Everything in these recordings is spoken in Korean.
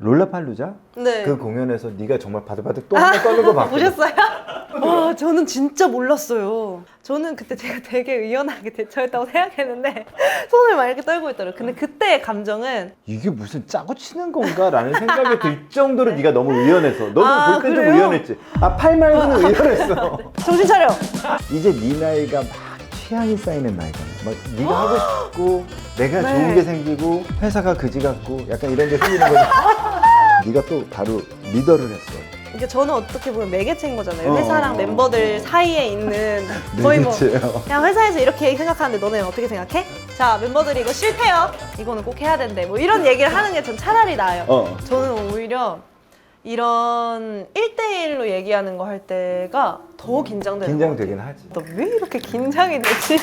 롤라팔루자? 네. 그 공연에서 네가 정말 바득바득 또 한번 떠는 거 봤거든. 보셨어요? 와, 저는 진짜 몰랐어요. 저는 그때 제가 되게 의연하게 대처했다고 생각했는데 손을 막 이렇게 떨고 있더라고요. 근데 그때의 감정은 이게 무슨 짜고 치는 건가? 라는 생각이 들 정도로 네가 너무 의연해서. 너도 볼 때 좀 그래요? 의연했지. 팔 말고는 의연했어. 정신 차려! 이제 네 나이가 막 취향이 쌓이는 나이잖아. 막 네가 하고 싶고 내가 네. 좋은 게 생기고 회사가 그지 같고 약간 이런 게 생기는 거지. 네가 또 바로 리더를 했어. 이게 저는 어떻게 보면 매개체인 거잖아요. 어. 회사랑 멤버들 사이에 있는 거의 뭐 매개체요. 그냥 회사에서 이렇게 생각하는데 너네는 어떻게 생각해? 자, 멤버들이 이거 싫대요. 이거는 꼭 해야 된대. 뭐 이런 얘기를 하는 게 전 차라리 나아요. 저는 오히려 이런 1대1로 얘기하는 거 할 때가 더 긴장되는 긴장되긴 하지. 너 왜 이렇게 긴장이 되지?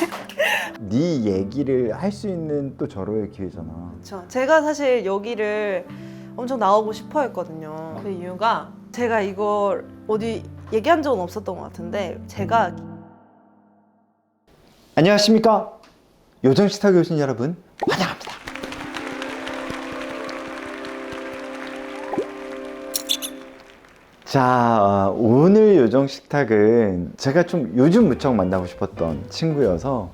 네 얘기를 할 수 있는 또 절호의 기회잖아. 그렇죠. 제가 사실 여기를 엄청 나오고 싶어 했거든요. 그 이유가 제가 이걸 어디 얘기한 적은 없었던 것 같은데 제가 안녕하십니까? 요정식탁 교신 여러분 환영합니다. 자, 오늘 요정식탁은 제가 좀 요즘 무척 만나고 싶었던 친구여서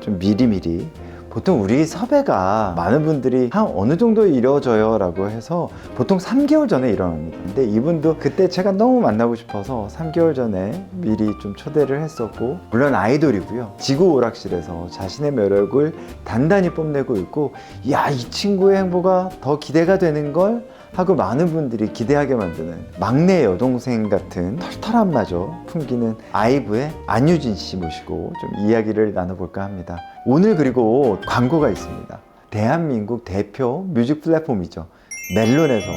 좀 미리미리 보통 우리 섭외가 많은 분들이 한 어느 정도 이루어져요 라고 해서 보통 3개월 전에 일어납니다. 근데 이분도 그때 제가 너무 만나고 싶어서 3개월 전에 미리 좀 초대를 했었고, 물론 아이돌이고요. 지구 오락실에서 자신의 매력을 단단히 뽐내고 있고, 야, 이 친구의 행보가 더 기대가 되는 걸 하고 많은 분들이 기대하게 만드는 막내 여동생 같은 털털함마저 풍기는 아이브의 안유진 씨 모시고 좀 이야기를 나눠볼까 합니다. 오늘 그리고 광고가 있습니다. 대한민국 대표 뮤직 플랫폼이죠. 멜론에서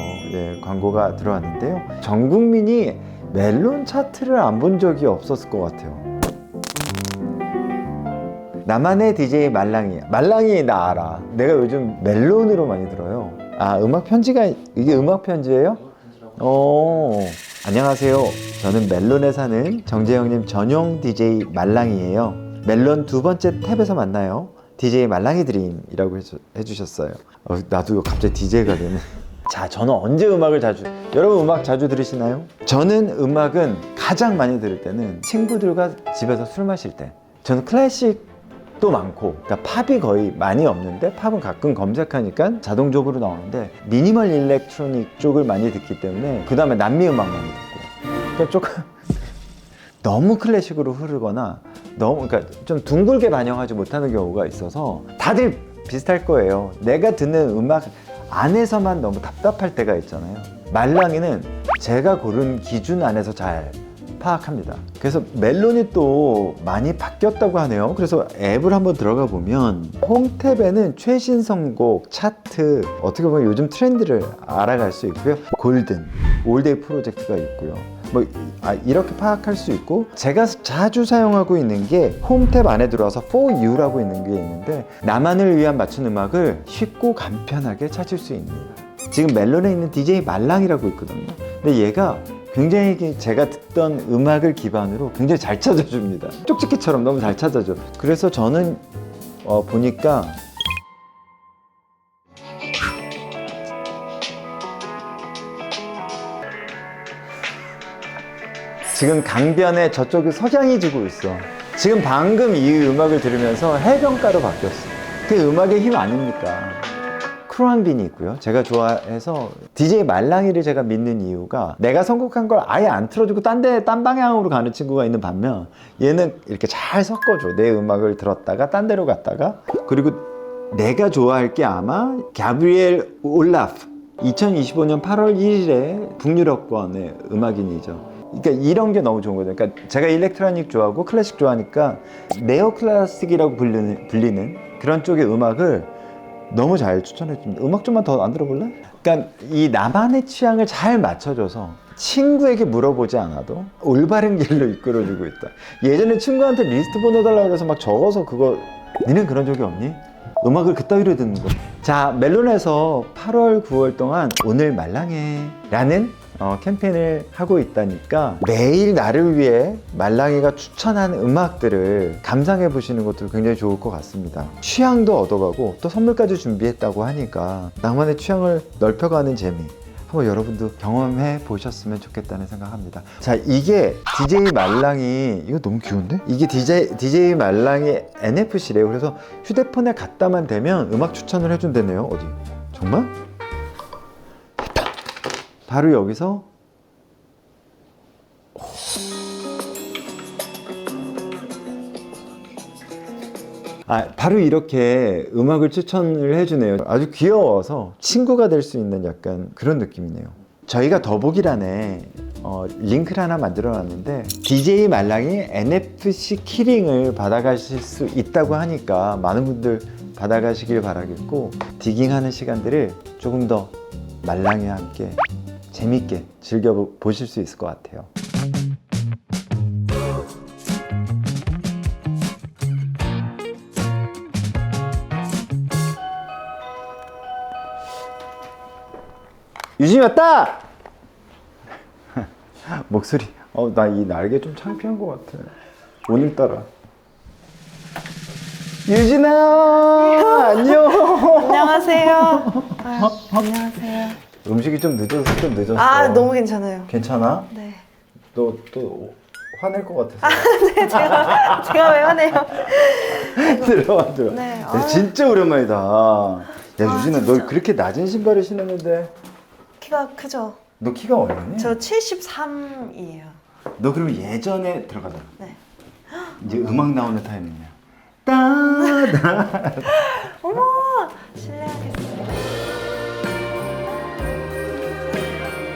광고가 들어왔는데요. 전 국민이 멜론 차트를 안 본 적이 없었을 것 같아요. 나만의 DJ 말랑이. 말랑이 나 알아. 내가 요즘 멜론으로 많이 들어요. 음악 편지가, 이게 음악 편지예요? 안녕하세요. 저는 멜론에 사는 정재영님 전용 DJ 말랑이에요. 멜론 두 번째 탭에서 만나요. DJ 말랑이 드림이라고 해주셨어요. 나도 갑자기 DJ가 되네. 자, 저는 언제 음악을 여러분 음악 자주 들으시나요? 저는 음악은 가장 많이 들을 때는 친구들과 집에서 술 마실 때. 저는 클래식도 많고, 그러니까 팝이 거의 많이 없는데 팝은 가끔 검색하니까 자동적으로 나오는데 미니멀 일렉트로닉 쪽을 많이 듣기 때문에, 그 다음에 남미 음악 많이 듣고, 그러니까 조금 너무 클래식으로 흐르거나 그러니까 좀 둥글게 반영하지 못하는 경우가 있어서 다들 비슷할 거예요. 내가 듣는 음악 안에서만 너무 답답할 때가 있잖아요. 말랑이는 제가 고른 기준 안에서 잘 파악합니다. 그래서 멜론이 또 많이 바뀌었다고 하네요. 그래서 앱을 한번 들어가 보면 홈탭에는 최신 선곡, 차트, 어떻게 보면 요즘 트렌드를 알아갈 수 있고요. 골든, 올데이 프로젝트가 있고요. 이렇게 파악할 수 있고, 제가 자주 사용하고 있는 게 홈탭 안에 들어와서 For You라고 있는 게 있는데, 나만을 위한 맞춤 음악을 쉽고 간편하게 찾을 수 있는, 지금 멜론에 있는 DJ 말랑이라고 있거든요. 근데 얘가 굉장히 제가 듣던 음악을 기반으로 굉장히 잘 찾아줍니다. 쪽집게처럼 너무 잘 찾아줘. 그래서 저는 보니까 지금 강변에 저쪽에 석양이 지고 있어. 지금 방금 이 음악을 들으면서 해변가로 바뀌었어. 그게 음악의 힘 아닙니까? 크루한빈이 있고요. 제가 좋아해서 DJ 말랑이를 제가 믿는 이유가, 내가 선곡한 걸 아예 안 틀어주고 딴 방향으로 가는 친구가 있는 반면, 얘는 이렇게 잘 섞어줘. 내 음악을 들었다가 딴 데로 갔다가. 그리고 내가 좋아할 게 아마 가브리엘 올라프, 2025년 8월 1일에 북유럽권의 음악인이죠. 그러니까 이런 게 너무 좋은 거죠. 그러니까 제가 일렉트로닉 좋아하고 클래식 좋아하니까 네오 클래식이라고 불리는 그런 쪽의 음악을 너무 잘 추천해줍니다. 음악 좀만 더 안 들어볼래? 그러니까 이 나만의 취향을 잘 맞춰줘서 친구에게 물어보지 않아도 올바른 길로 이끌어주고 있다. 예전에 친구한테 리스트 보내달라고 해서 막 적어서 그거, 니는 그런 적이 없니? 음악을 그따위로 듣는 거. 자, 멜론에서 8월, 9월 동안 오늘 말랑해 라는 캠페인을 하고 있다니까, 매일 나를 위해 말랑이가 추천한 음악들을 감상해 보시는 것도 굉장히 좋을 것 같습니다. 취향도 얻어가고 또 선물까지 준비했다고 하니까 나만의 취향을 넓혀가는 재미. 한번 여러분도 경험해 보셨으면 좋겠다는 생각합니다. 자, 이게 DJ 말랑이 이거 너무 귀여운데? 이게 DJ 말랑이 NFC래요. 그래서 휴대폰에 갖다만 대면 음악 추천을 해준다네요. 어디? 정말? 됐다. 바로 여기서 바로 이렇게 음악을 추천을 해주네요. 아주 귀여워서 친구가 될 수 있는 약간 그런 느낌이네요. 저희가 더보기란에 링크를 하나 만들어 놨는데 DJ 말랑이 NFC 키링을 받아가실 수 있다고 하니까 많은 분들 받아가시길 바라겠고, 디깅하는 시간들을 조금 더 말랑이와 함께 재밌게 즐겨보실 수 있을 것 같아요. 유진이 왔다! 목소리, 나 이 날개 좀 창피한 것 같아. 오늘따라. 유진아! 안녕! 안녕하세요. 안녕하세요. 음식이 좀 늦었어. 너무 괜찮아요. 괜찮아? 네. 너 또 화낼 것 같아서. 네, 제가 왜 화내요? 들어와. 네. 야, 진짜 오랜만이다. 야, 유진아, 진짜. 너 그렇게 낮은 신발을 신었는데. 키가 크죠? 너 키가 얼마니? 저 73이에요. 너 그러면 예전에 들어가자. 네. 이제 음악 나오는 타이밍이야. 따다. 어머, 실례하겠습니다.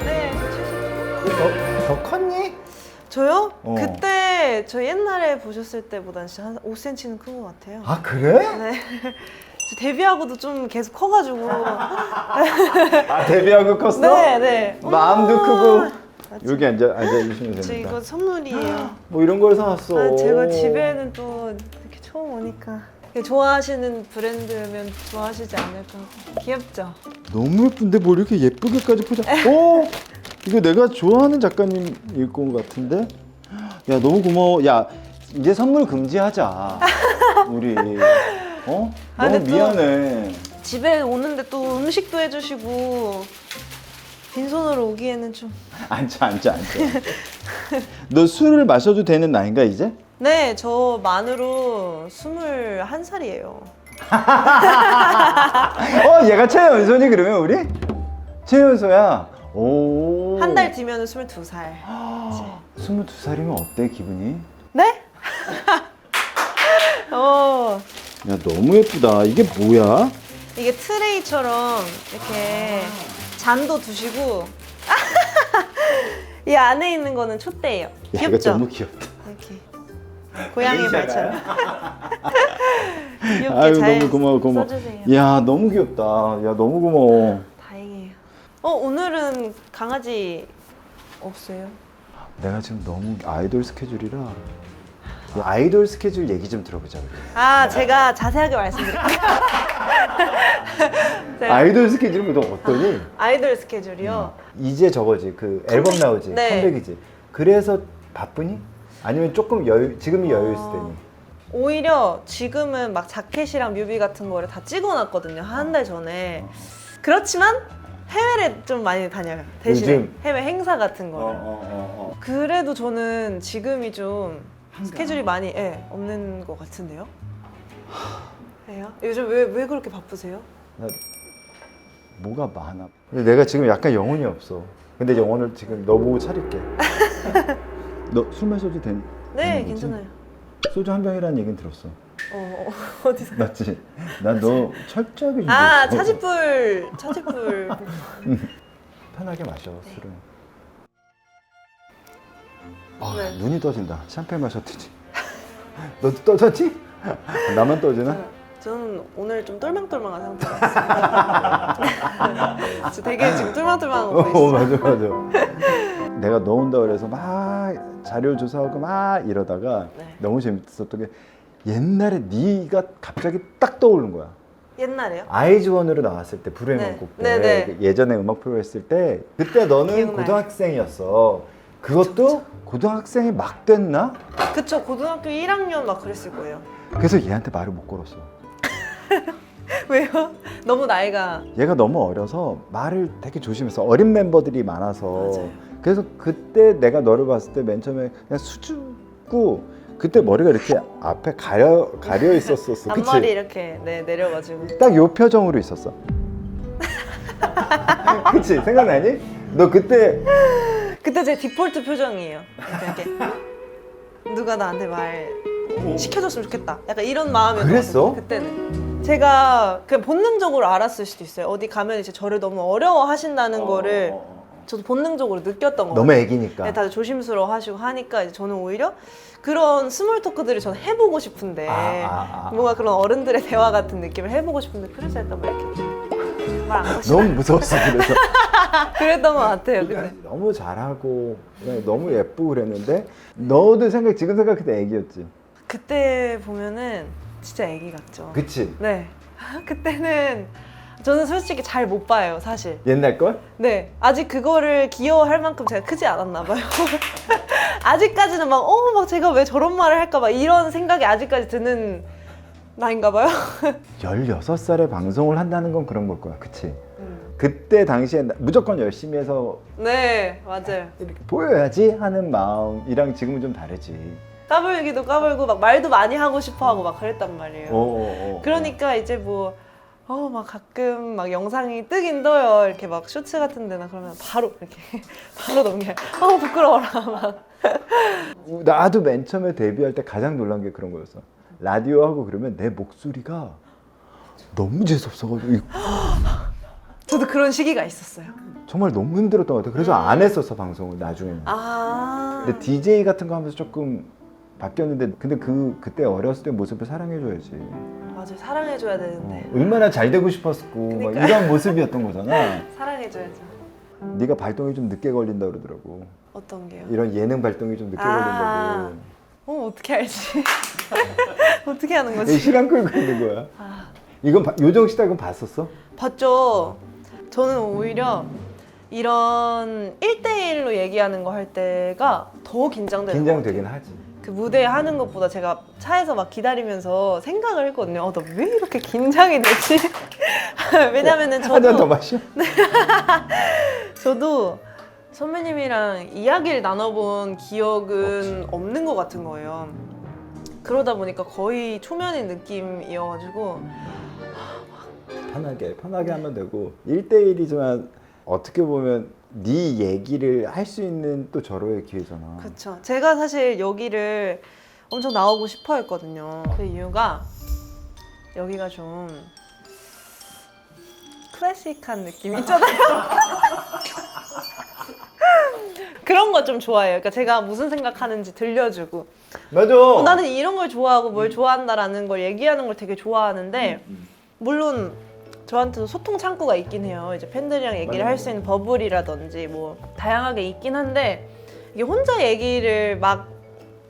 네, 저 73. 더 컸니? 저요? 어. 그때 저 옛날에 보셨을 때보단 진짜 한 5cm는 큰 것 같아요. 아, 그래? 네. 저 데뷔하고도 좀 계속 커가지고. 데뷔하고 컸어? 네. 마음도 크고. 맞지? 여기 앉아주시면 저 됩니다. 이거 선물이에요. 뭐 이런 걸 사왔어. 제가 집에는 또 이렇게 처음 오니까 좋아하시는 브랜드면 좋아하시지 않을까. 귀엽죠? 너무 예쁜데 뭘 이렇게 예쁘게까지 포장. 오! 이거 내가 좋아하는 작가님일 것 같은데? 야, 너무 고마워. 야, 이제 선물 금지하자. 우리. 너무 근데 또 미안해. 집에 오는데 또 음식도 해주시고 빈손으로 오기에는 좀. 앉아. 너 술을 마셔도 되는 나이인가 이제? 네, 저 만으로 21살이에요. 얘가 최연소니 그러면 우리? 최연소야. 오. 한 달 뒤면 22살. 22살이면 어때 기분이? 네? 야, 너무 예쁘다. 이게 뭐야? 이게 트레이처럼 이렇게 잔도 두시고 이 안에 있는 거는 촛대예요. 야, 이거 귀엽죠? 너무 귀엽다. 이렇게 고양이 발처럼. 귀엽게 아유, 잘 너무 고마워. 써주세요. 야, 너무 귀엽다. 야, 너무 고마워. 다행이에요. 오늘은 강아지 없어요? 내가 지금 너무 아이돌 스케줄이라. 이 아이돌 스케줄 얘기 좀 들어보자. 우리. 제가 자세하게 말씀드릴게요. 아이돌 스케줄은 너 어떠니? 아이돌 스케줄이요? 이제 저거지. 그 앨범 나오지. 네. 컴백이지. 그래서 바쁘니? 아니면 조금 지금이 여유 있을 때니? 오히려 지금은 막 자켓이랑 뮤비 같은 거를 다 찍어놨거든요. 한 달 전에. 그렇지만 해외를 좀 많이 다녀요. 대신에 요즘? 해외 행사 같은 거를. 그래도 저는 지금이 좀 스케줄이 많이 없는 것 같은데요? 왜요? 요즘 왜 그렇게 바쁘세요? 나 뭐가 많아. 근데 내가 지금 약간 영혼이 없어. 근데 영혼을 지금 너 보고 차릴게. 너 술 마셔도 되니? 네, 괜찮아요. 소주 한 병이라는 얘기는 들었어. 어디서? 맞지? 난 너 철저하게 준비했어. 차지풀. 편하게 마셔, 술은. 네. 눈이 떠진다. 샴페인 마셨더니. 너도 떠졌지? 나만 떠지나? 저는 오늘 좀 똘망똘망한 상태였어요. 저 되게 지금 똘망똘망한 거 보이시죠? 맞아. 내가 너 온다 그래서 막 자료 조사하고 막 이러다가 네. 너무 재밌었던 게 옛날에 네가 갑자기 딱 떠오른 거야. 옛날에요? 아이즈원으로 나왔을 때 불후의 네. 명곡 때 네네. 예전에 음악 프로 했을 때 그때 너는 기억나요. 고등학생이었어. 그것도 고등학생이 막 됐나? 그쵸, 고등학교 1학년 막 그랬을 거예요. 그래서 얘한테 말을 못 걸었어. 왜요? 너무 나이가 얘가 너무 어려서 말을 되게 조심했어. 어린 멤버들이 많아서. 맞아요. 그래서 그때 내가 너를 봤을 때 맨 처음에 그냥 수줍고 그때 머리가 이렇게 앞에 가려 있었었어. 앞머리 그치? 이렇게 네, 내려가지고 딱 요 표정으로 있었어. 그치? 생각나니? 너 그때 그때 제 디폴트 표정이에요. 이렇게 누가 나한테 말 시켜줬으면 좋겠다. 약간 이런 마음이었거든요. 그랬어? 그때는 제가 그냥 본능적으로 알았을 수도 있어요. 어디 가면 이제 저를 너무 어려워하신다는 거를 저도 본능적으로 느꼈던 너무 거예요. 애기니까. 네, 다들 조심스러워하시고 하니까 이제 저는 오히려 그런 스몰 토크들을 저는 해보고 싶은데 뭔가 그런 어른들의 대화 같은 느낌을 해보고 싶은데 그래서 일단 막 이렇게 말 안 하고 너무 무서웠어. 그래서 그랬던 것 같아요. 근데 너무 잘하고 그냥 너무 예쁘고 그랬는데 너도 지금 생각해도 애기였지. 그때 보면은 진짜 애기 같죠. 그치? 네. 그때는 저는 솔직히 잘 못 봐요, 사실. 옛날 걸? 네. 아직 그거를 귀여워할 만큼 제가 크지 않았나 봐요. 아직까지는 막 제가 왜 저런 말을 할까 봐 이런 생각이 아직까지 드는 나이인가 봐요. 16살에 방송을 한다는 건 그런 걸 거야. 그치? 그때 당시에 무조건 열심히 해서 네, 맞아요. 이렇게 보여야지 하는 마음이랑 지금은 좀 다르지. 까불기도 까불고 막 말도 많이 하고 싶어 하고 막 그랬단 말이에요. 어. 그러니까 이제 막 가끔 막 영상이 뜨긴 떠요. 이렇게 막 쇼츠 같은 데나 그러면 바로 이렇게 바로 넘겨요. 부끄러워라 막. 나도 맨 처음에 데뷔할 때 가장 놀란 게 그런 거였어. 라디오 하고 그러면 내 목소리가 너무 재수없어가지고 저도 그런 시기가 있었어요. 정말 너무 힘들었던 것 같아. 그래서 안 했었어 방송을 나중에는. 근데 DJ 같은 거 하면서 조금 바뀌었는데 근데 그때 어렸을 때 모습을 사랑해줘야지. 맞아요. 사랑해줘야 되는데. 얼마나 잘 되고 싶었고 막 이런 모습이었던 거잖아. 사랑해줘야죠. 네가 발동이 좀 늦게 걸린다 그러더라고. 어떤 게요? 이런 예능 발동이 좀 늦게 걸린다고. 어떻게 알지? 어떻게 하는 이 거지? 시간 끌고 있는 거야. 이건 요정 시작은 봤었어? 봤죠. 저는 오히려 이런 1대1로 얘기하는 거 할 때가 더 긴장되는 것 같아요. 긴장되긴 하지. 그 무대 하는 것보다 제가 차에서 막 기다리면서 생각을 했거든요. 나 왜 이렇게 긴장이 되지? 왜냐면은 한 잔 더 저도 마셔? 저도 선배님이랑 이야기를 나눠본 기억은 없는 것 같은 거예요. 그러다 보니까 거의 초면인 느낌이어가지고 편하게 하면 되고 1대1이지만 어떻게 보면 네 얘기를 할 수 있는 또 절호의 기회잖아. 그렇죠. 제가 사실 여기를 엄청 나오고 싶어 했거든요. 그 이유가 여기가 좀 클래식한 느낌 있잖아요. 그런 거 좀 좋아해요. 그러니까 제가 무슨 생각하는지 들려주고 맞아. 나는 이런 걸 좋아하고 뭘 좋아한다라는 걸 얘기하는 걸 되게 좋아하는데 물론 저한테도 소통 창구가 있긴 해요. 이제 팬들이랑 얘기를 할 수 있는 버블이라든지 뭐 다양하게 있긴 한데 이게 혼자 얘기를 막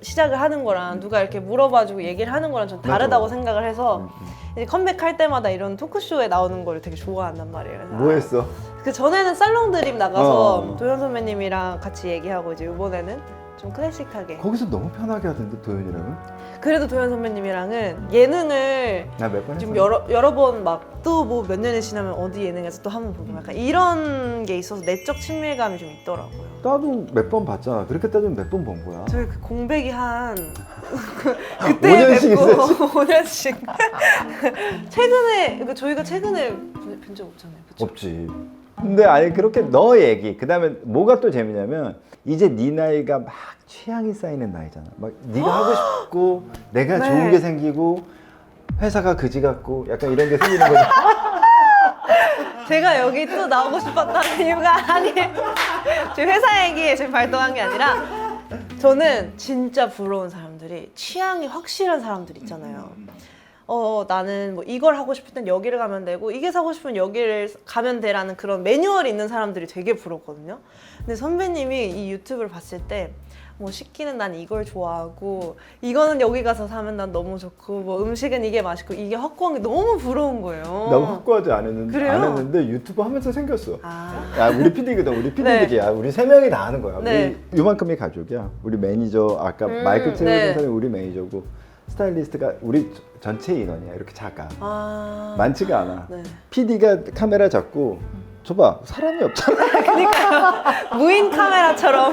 시작을 하는 거랑 누가 이렇게 물어봐주고 얘기를 하는 거랑 좀 다르다고 맞아. 생각을 해서 이제 컴백할 때마다 이런 토크쇼에 나오는 걸 되게 좋아한단 말이에요. 그래서 뭐 했어? 그 전에는 살롱 드림 나가서 어. 도현 선배님이랑 같이 얘기하고 이제 이번에는 좀 클래식하게. 거기서 너무 편하게 하던데 도현이랑은? 그래도 도현 선배님이랑은 예능을 나 몇 번 했어. 지금 여러 번 막 또 뭐 몇 년이 지나면 어디 예능에서 또 한 번 보고 약간 이런 게 있어서 내적 친밀감이 좀 있더라고요. 나도 몇 번 봤잖아. 그렇게 따지면 몇 번 본 거야. 저희 그 공백이 한 그때 5년씩 뵙고 있었지. 5년씩 최근에 그러니까 저희가 최근에 본 적 없잖아요. 그쵸? 없지. 근데 아니 그렇게 너 얘기 그다음에 뭐가 또 재미냐면 이제 네 나이가 막 취향이 쌓이는 나이잖아. 막 네가 하고 싶고 내가 네. 좋은 게 생기고 회사가 그지 같고 약간 이런 게 생기는 거지. 제가 여기 또 나오고 싶었던 이유가 아니에요. 지금 회사 얘기에 지금 발동한 게 아니라 저는 진짜 부러운 사람들이 취향이 확실한 사람들 있잖아요. 나는 뭐 이걸 하고 싶을 땐 여기를 가면 되고 이게 사고 싶으면 여기를 가면 돼라는 그런 매뉴얼이 있는 사람들이 되게 부럽거든요. 근데 선배님이 이 유튜브를 봤을 때 뭐 식기는 난 이걸 좋아하고 이거는 여기 가서 사면 난 너무 좋고 뭐 음식은 이게 맛있고 이게 확고한 게 너무 부러운 거예요. 나 확고하지 않았는데, 그래요? 안 했는데 유튜브 하면서 생겼어. 아. 야 우리 PD거든. 우리 PD들이야. 우리 세 명이 다 하는 거야. 네. 우리 요만큼이 가족이야. 우리 매니저 아까 마이크 채워준 네. 사람이 우리 매니저고 스타일리스트가 우리 전체 인원이야. 이렇게 작아. 아. 많지가 않아. 네. PD가 카메라 잡고 줘봐. 사람이 없잖아. 그러니까요. 무인 카메라처럼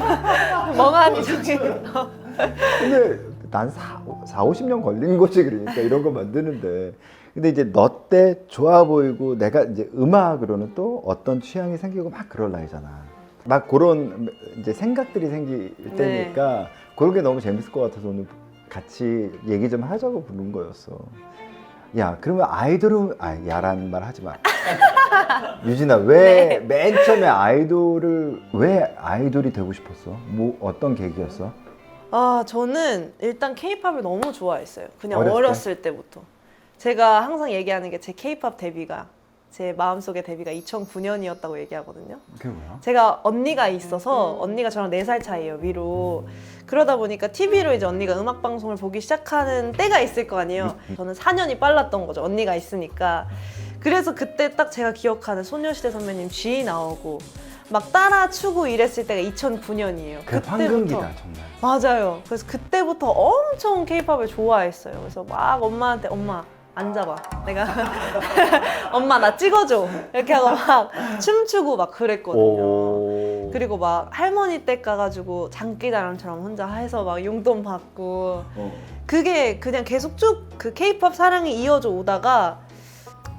멍하니 저기. 근데 난 50년 걸린 거지. 그러니까 이런 거 만드는데. 근데 이제 너 때 좋아 보이고 내가 이제 음악으로는 또 어떤 취향이 생기고 막 그럴 나이잖아. 막 그런 이제 생각들이 생길 네. 때니까 그런 게 너무 재밌을 것 같아서 오늘 같이 얘기 좀 하자고 부른 거였어. 야, 그러면 아이돌은 야라는 말 하지 마. 유진아, 왜 맨 처음에 왜 아이돌이 되고 싶었어? 뭐 어떤 계기였어? 아, 저는 일단 케이팝을 너무 좋아했어요. 그냥 어렸을 어렸을 때부터. 제가 항상 얘기하는 게 제 케이팝 데뷔가, 제 마음속의 데뷔가 2009년이었다고 얘기하거든요. 그게 뭐야? 제가 언니가 있어서, 언니가 저랑 4살 차이예요, 위로. 그러다 보니까 TV로 이제 언니가 음악 방송을 보기 시작하는 때가 있을 거 아니에요. 저는 4년이 빨랐던 거죠, 언니가 있으니까. 그래서 그때 딱 제가 기억하는 소녀시대 선배님 G 나오고 막 따라 추고 이랬을 때가 2009년이에요. 그 황금기다 정말. 맞아요. 그래서 그때부터 엄청 케이팝을 좋아했어요. 그래서 막 엄마한테 엄마 앉아봐. 내가 엄마 나 찍어줘. 이렇게 하고 막 춤추고 막 그랬거든요. 오. 그리고 막 할머니 댁 가가지고 장기자랑처럼 혼자 해서 막 용돈 받고 그게 그냥 계속 쭉 그 케이팝 사랑이 이어져 오다가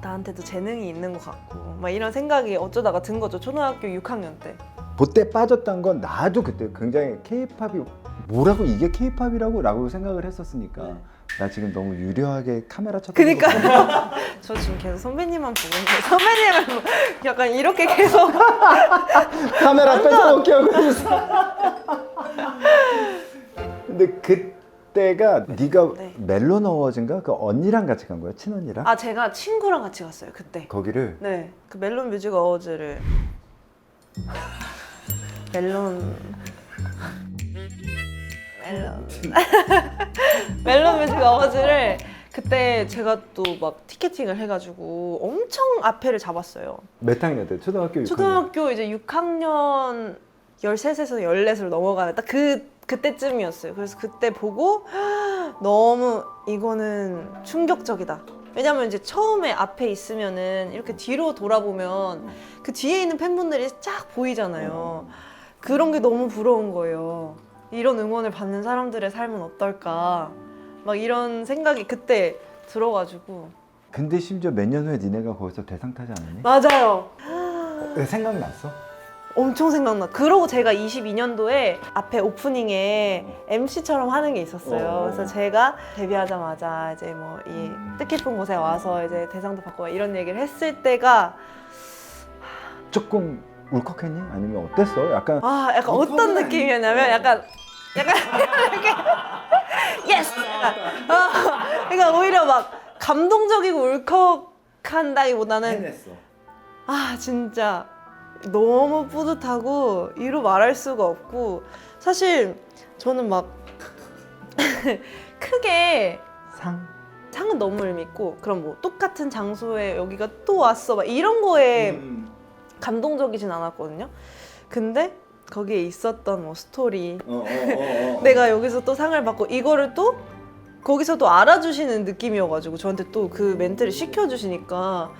나한테도 재능이 있는 것 같고 막 이런 생각이 어쩌다가 든 거죠. 초등학교 6학년 때. 그때 빠졌던 건 나도 그때 굉장히 케이팝이 뭐라고 이게 케이팝이라고 라고 생각을 했었으니까 네. 나 지금 너무 유려하게 카메라 쳐다보는 그니까요. 저 지금 계속 선배님만 보고 있는데 선배님을 약간 이렇게 계속 카메라 뺏어먹기 하고 있어. 근데 그때가 네가 네. 멜론 어워즈인가 그 언니랑 같이 간 거야? 친언니랑? 아 제가 친구랑 같이 갔어요 그때. 거기를 네, 그 멜론 뮤직 어워즈를 멜론 멜론 뮤직 어워즈를 그때 제가 또 막 티켓팅을 해가지고 엄청 앞에를 잡았어요. 몇 학년 때? 초등학교 6학년? 초등학교 이제 6학년 13에서 14을 넘어가는 딱 그때쯤이었어요. 그래서 그때 보고 너무 이거는 충격적이다. 왜냐면 이제 처음에 앞에 있으면은 이렇게 뒤로 돌아보면 그 뒤에 있는 팬분들이 쫙 보이잖아요. 그런 게 너무 부러운 거예요. 이런 응원을 받는 사람들의 삶은 어떨까. 막 이런 생각이 그때 들어가지고. 근데 심지어 몇 년 후에 니네가 거기서 대상 타지 않았니? 맞아요. 생각났어? 엄청 생각나. 그러고 제가 22년도에 앞에 오프닝에 MC처럼 하는 게 있었어요. 그래서 제가 데뷔하자마자 이제 뭐 이 뜻깊은 곳에 와서 이제 대상도 받고 막 이런 얘기를 했을 때가 조금 울컥했니? 아니면 어땠어? 약간 약간 어떤 느낌이었냐면 약간 이렇게 예스! 그러니까 오히려 막 감동적이고 울컥한다기보다는 해냈어. 진짜 너무 뿌듯하고 이루 말할 수가 없고 사실 저는 막 크게 상은 너무 의미있고 그럼 뭐 똑같은 장소에 여기가 또 왔어 막 이런 거에 감동적이진 않았거든요. 근데 거기에 있었던 뭐 스토리 내가 여기서 또 상을 받고 이거를 또 거기서 또 알아주시는 느낌이어가지고 저한테 또 그 멘트를 시켜주시니까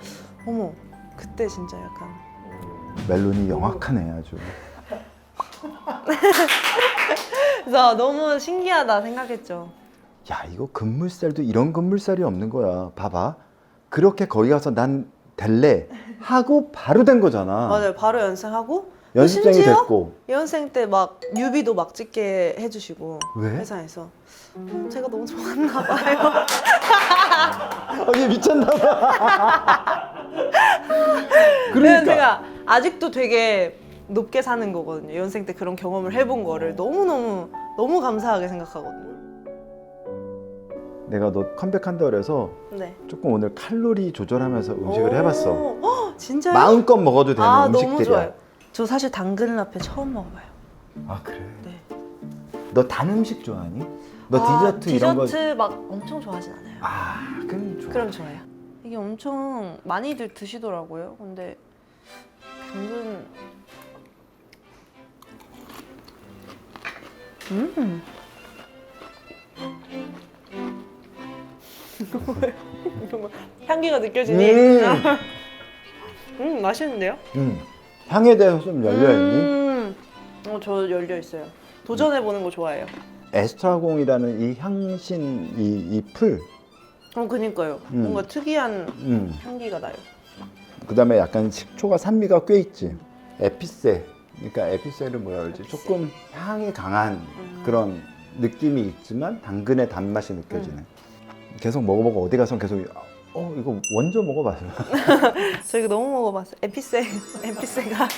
어머 그때 진짜 약간 멜론이 영악하네 아주. 그래서 너무 신기하다 생각했죠. 야 이거 금물살도 이런 금물살이 없는 거야. 봐봐. 그렇게 거기 가서 난 될래 하고 바로 된 거잖아. 맞아요. 바로 연습하고 연습생이 심지어 됐고. 연습생 때 막 뮤비도 막 찍게 해주시고 왜? 회사에서 제가 너무 좋았나 봐요. 아니 미쳤나 봐. 그래서 그러니까 제가 아직도 되게 높게 사는 거거든요. 연습생 때 그런 경험을 해본 거를 너무 감사하게 생각하거든요. 내가 너 컴백한다 그래서 네. 조금 오늘 칼로리 조절하면서 음식을 해봤어. 진짜요? 마음껏 먹어도 되는 너무 음식들이야. 좋아요. 저 사실 당근 라페 처음 먹어봐요. 아 그래? 네. 너 단 음식 좋아하니? 너 디저트 이런 거? 디저트 막 엄청 좋아하진 않아요. 그럼 좋아. 그럼 좋아요. 이게 엄청 많이들 드시더라고요. 근데 당근 향기가 느껴지니? 맛있는데요? 향에 대해서 좀 열려있니? 저 열려있어요. 도전해보는 거 좋아해요. 에스트라공이라는 이 향신, 이 풀. 그니까요. 뭔가 특이한 향기가 나요. 그 다음에 약간 식초가 산미가 꽤 있지. 에피세. 그러니까 에피세를 뭐라 그러지? 조금 향이 강한 그런 느낌이 있지만 당근의 단맛이 느껴지는. 계속 먹어보고 어디 가서 계속 이거 먼저 먹어봤어요. 저 이거 너무 먹어봤어요. 에피세가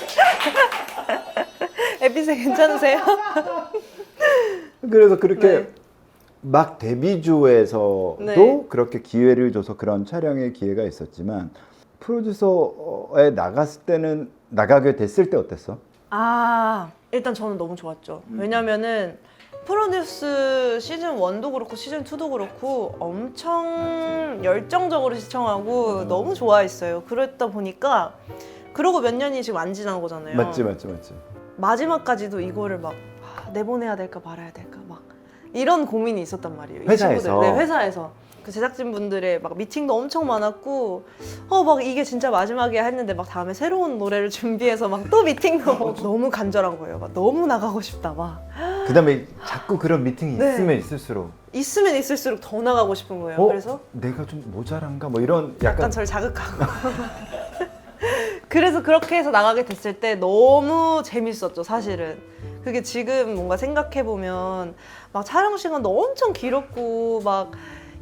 에피세 괜찮으세요? 그래서 그렇게 네. 막 데뷔조에서도 네. 그렇게 기회를 줘서 그런 촬영의 기회가 있었지만 프로듀서에 나가게 됐을 때 어땠어? 일단 저는 너무 좋았죠. 왜냐면은 프로듀스 시즌 1도 그렇고 시즌 2도 그렇고 엄청 열정적으로 시청하고 너무 좋아했어요. 그랬다 보니까 그러고 몇 년이 지금 안 지난 거잖아요. 맞지. 마지막까지도 이거를 막 내보내야 될까 말아야 될까 막 이런 고민이 있었단 말이에요. 이 회사에서? 친구들. 네, 회사에서. 그 제작진 분들의 막 미팅도 엄청 많았고 막 이게 진짜 마지막이야 했는데 막 다음에 새로운 노래를 준비해서 막 또 미팅도 너무 간절한 거예요. 막 너무 나가고 싶다 막. 그 다음에 자꾸 그런 미팅이 네. 있으면 있을수록 있으면 있을수록 더 나가고 싶은 거예요. 그래서 내가 좀 모자란가? 뭐 이런 약간 저를 자극하고 그래서 그렇게 해서 나가게 됐을 때 너무 재밌었죠, 사실은. 그게 지금 뭔가 생각해보면 막 촬영 시간도 엄청 길었고 막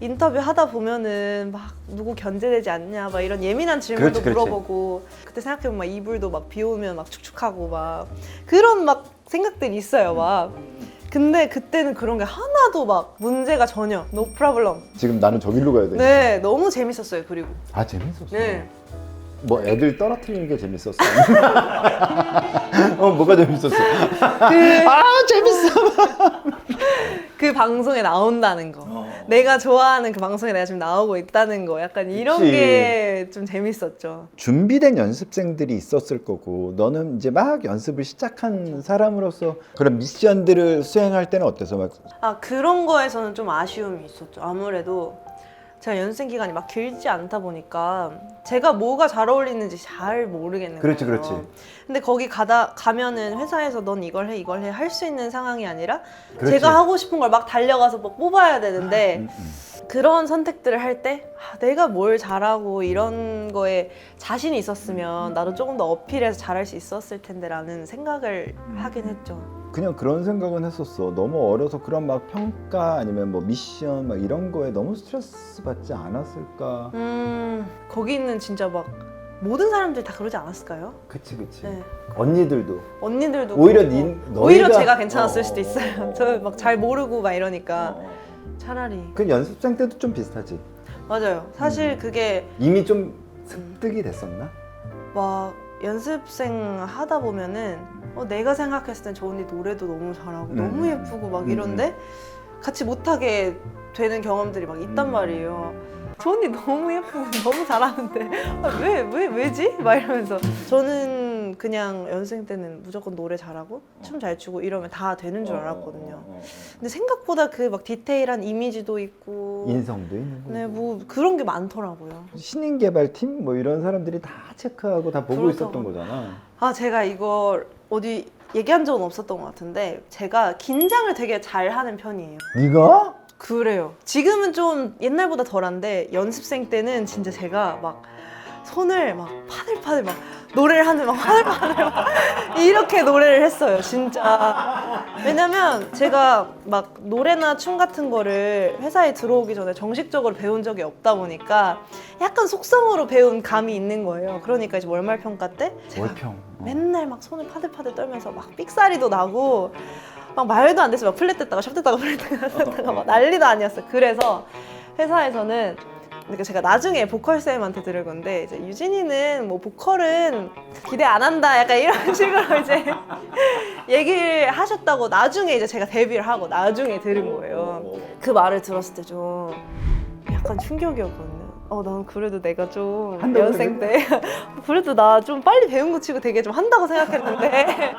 인터뷰 하다 보면은 막 누구 견제되지 않냐 막 이런 예민한 질문도 그렇지. 물어보고 그때 생각해보면 막 이불도 막 비 오면 막 축축하고 막 그런 막 생각들이 있어요 막. 근데 그때는 그런 게 하나도 막 문제가 전혀 no problem. 지금 나는 저길로 가야 돼. 네, 너무 재밌었어요. 그리고 재밌었어. 네. 뭐 애들 떨어뜨리는 게 재밌었어. 뭐가 재밌었어? 재밌어. 그 방송에 나온다는 거. 내가 좋아하는 그 방송에 내가 지금 나오고 있다는 거. 약간 이런 그치. 게 좀 재밌었죠. 준비된 연습생들이 있었을 거고 너는 이제 막 연습을 시작한 사람으로서 그런 미션들을 수행할 때는 어땠어? 막 그런 거에서는 좀 아쉬움이 있었죠. 아무래도 제가 연습생 기간이 막 길지 않다 보니까 제가 뭐가 잘 어울리는지 잘 모르겠는 그렇지, 거예요. 그렇지. 근데 거기 가면은 회사에서 넌 이걸 해 할 수 있는 상황이 아니라 그렇지. 제가 하고 싶은 걸 막 달려가서 막 뽑아야 되는데 그런 선택들을 할 때 내가 뭘 잘하고 이런 거에 자신이 있었으면 나도 조금 더 어필해서 잘할 수 있었을 텐데 라는 생각을 하긴 했죠. 그냥 그런 생각은 했었어. 너무 어려서 그런 막 평가 아니면 뭐 미션 막 이런 거에 너무 스트레스 받지 않았을까? 거기는 진짜 막 모든 사람들이 다 그러지 않았을까요? 그치. 네. 언니들도 언니들도 오히려 그렇고. 너희가- 오히려 제가 괜찮았을 수도 있어요. 저 막 잘 모르고 막 이러니까 차라리. 그 연습생 때도 좀 비슷하지. 맞아요. 사실 그게 이미 좀 습득이 됐었나? 막 연습생 하다 보면은 내가 생각했을 땐 저 언니 노래도 너무 잘하고 너무 예쁘고 막 이런데 같이 못하게 되는 경험들이 막 있단 말이에요. 저 언니 너무 예쁘고 너무 잘하는데 왜지? 막 이러면서 저는 그냥 연습생 때는 무조건 노래 잘하고 춤 잘 추고 이러면 다 되는 줄 알았거든요. 근데 생각보다 그 막 디테일한 이미지도 있고 인성도 있는 거. 네, 뭐 그런 게 많더라고요. 신인 개발팀 뭐 이런 사람들이 다 체크하고 다 보고 그렇다고. 있었던 거잖아. 제가 이걸 어디 얘기한 적은 없었던 것 같은데 제가 긴장을 되게 잘하는 편이에요. 네가? 그래요. 지금은 좀 옛날보다 덜한데 연습생 때는 진짜 제가 막 손을 막 파들파들 막 노래를 하는 막 파들파들 막 이렇게 노래를 했어요. 진짜. 왜냐면 제가 막 노래나 춤 같은 거를 회사에 들어오기 전에 정식적으로 배운 적이 없다 보니까 약간 속성으로 배운 감이 있는 거예요. 그러니까 이제 월말 평가 때 제가 월평. 맨날 막 손을 파들파들 떨면서 막 삑사리도 나고 막 말도 안 돼서 막 플랫 됐다가 샵 됐다가 플랫 됐다가 막 난리도 아니었어요. 그래서 회사에서는 그러니까 제가 나중에 보컬 쌤한테 들은 건데 이제 유진이는 뭐 보컬은 기대 안 한다 약간 이런 식으로 이제 얘기를 하셨다고 나중에 이제 제가 데뷔를 하고 나중에 들은 거예요. 그 말을 들었을 때 좀 약간 충격이었거든요. 난 그래도 내가 좀 연생 때 그래도 나 좀 빨리 배운 거 치고 되게 좀 한다고 생각했는데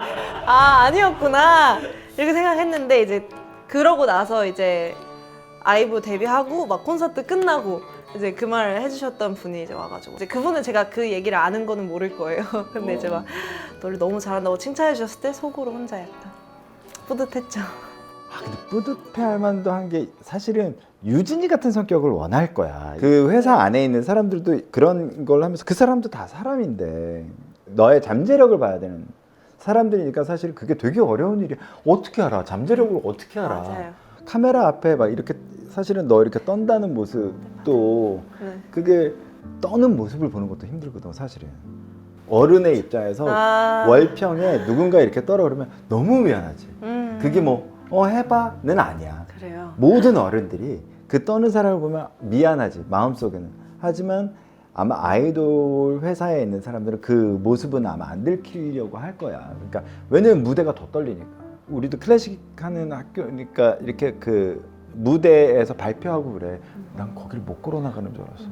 아니었구나 이렇게 생각했는데 이제 그러고 나서 이제 아이브 데뷔하고 막 콘서트 끝나고 이제 그 말을 해주셨던 분이 이제 와가지고 이제 그분은 제가 그 얘기를 아는 거는 모를 거예요. 근데 이제 막 너를 너무 잘한다고 칭찬해 주셨을 때 속으로 혼자 약간 뿌듯했죠. 근데 뿌듯해할 만도 한 게 사실은 유진이 같은 성격을 원할 거야. 그 회사 안에 있는 사람들도 그런 걸 하면서 그 사람도 다 사람인데 너의 잠재력을 봐야 되는 사람들이니까 사실 그게 되게 어려운 일이야. 어떻게 알아? 잠재력을 어떻게 알아? 맞아요. 카메라 앞에 막 이렇게 사실은 너 이렇게 떤다는 모습도 네. 그게 떠는 모습을 보는 것도 힘들거든 사실은. 어른의 입장에서 월평에 누군가 이렇게 떠라 그러면 너무 미안하지. 그게 뭐 해봐는 아니야. 그래요. 모든 어른들이 그 떠는 사람을 보면 미안하지 마음속에는. 하지만 아마 아이돌 회사에 있는 사람들은 그 모습은 아마 안 들키려고 할 거야. 그러니까 왜냐면 무대가 더 떨리니까. 우리도 클래식 하는 학교니까 이렇게 그 무대에서 발표하고 그래. 난 거기를 못 걸어 나가는 줄 알았어.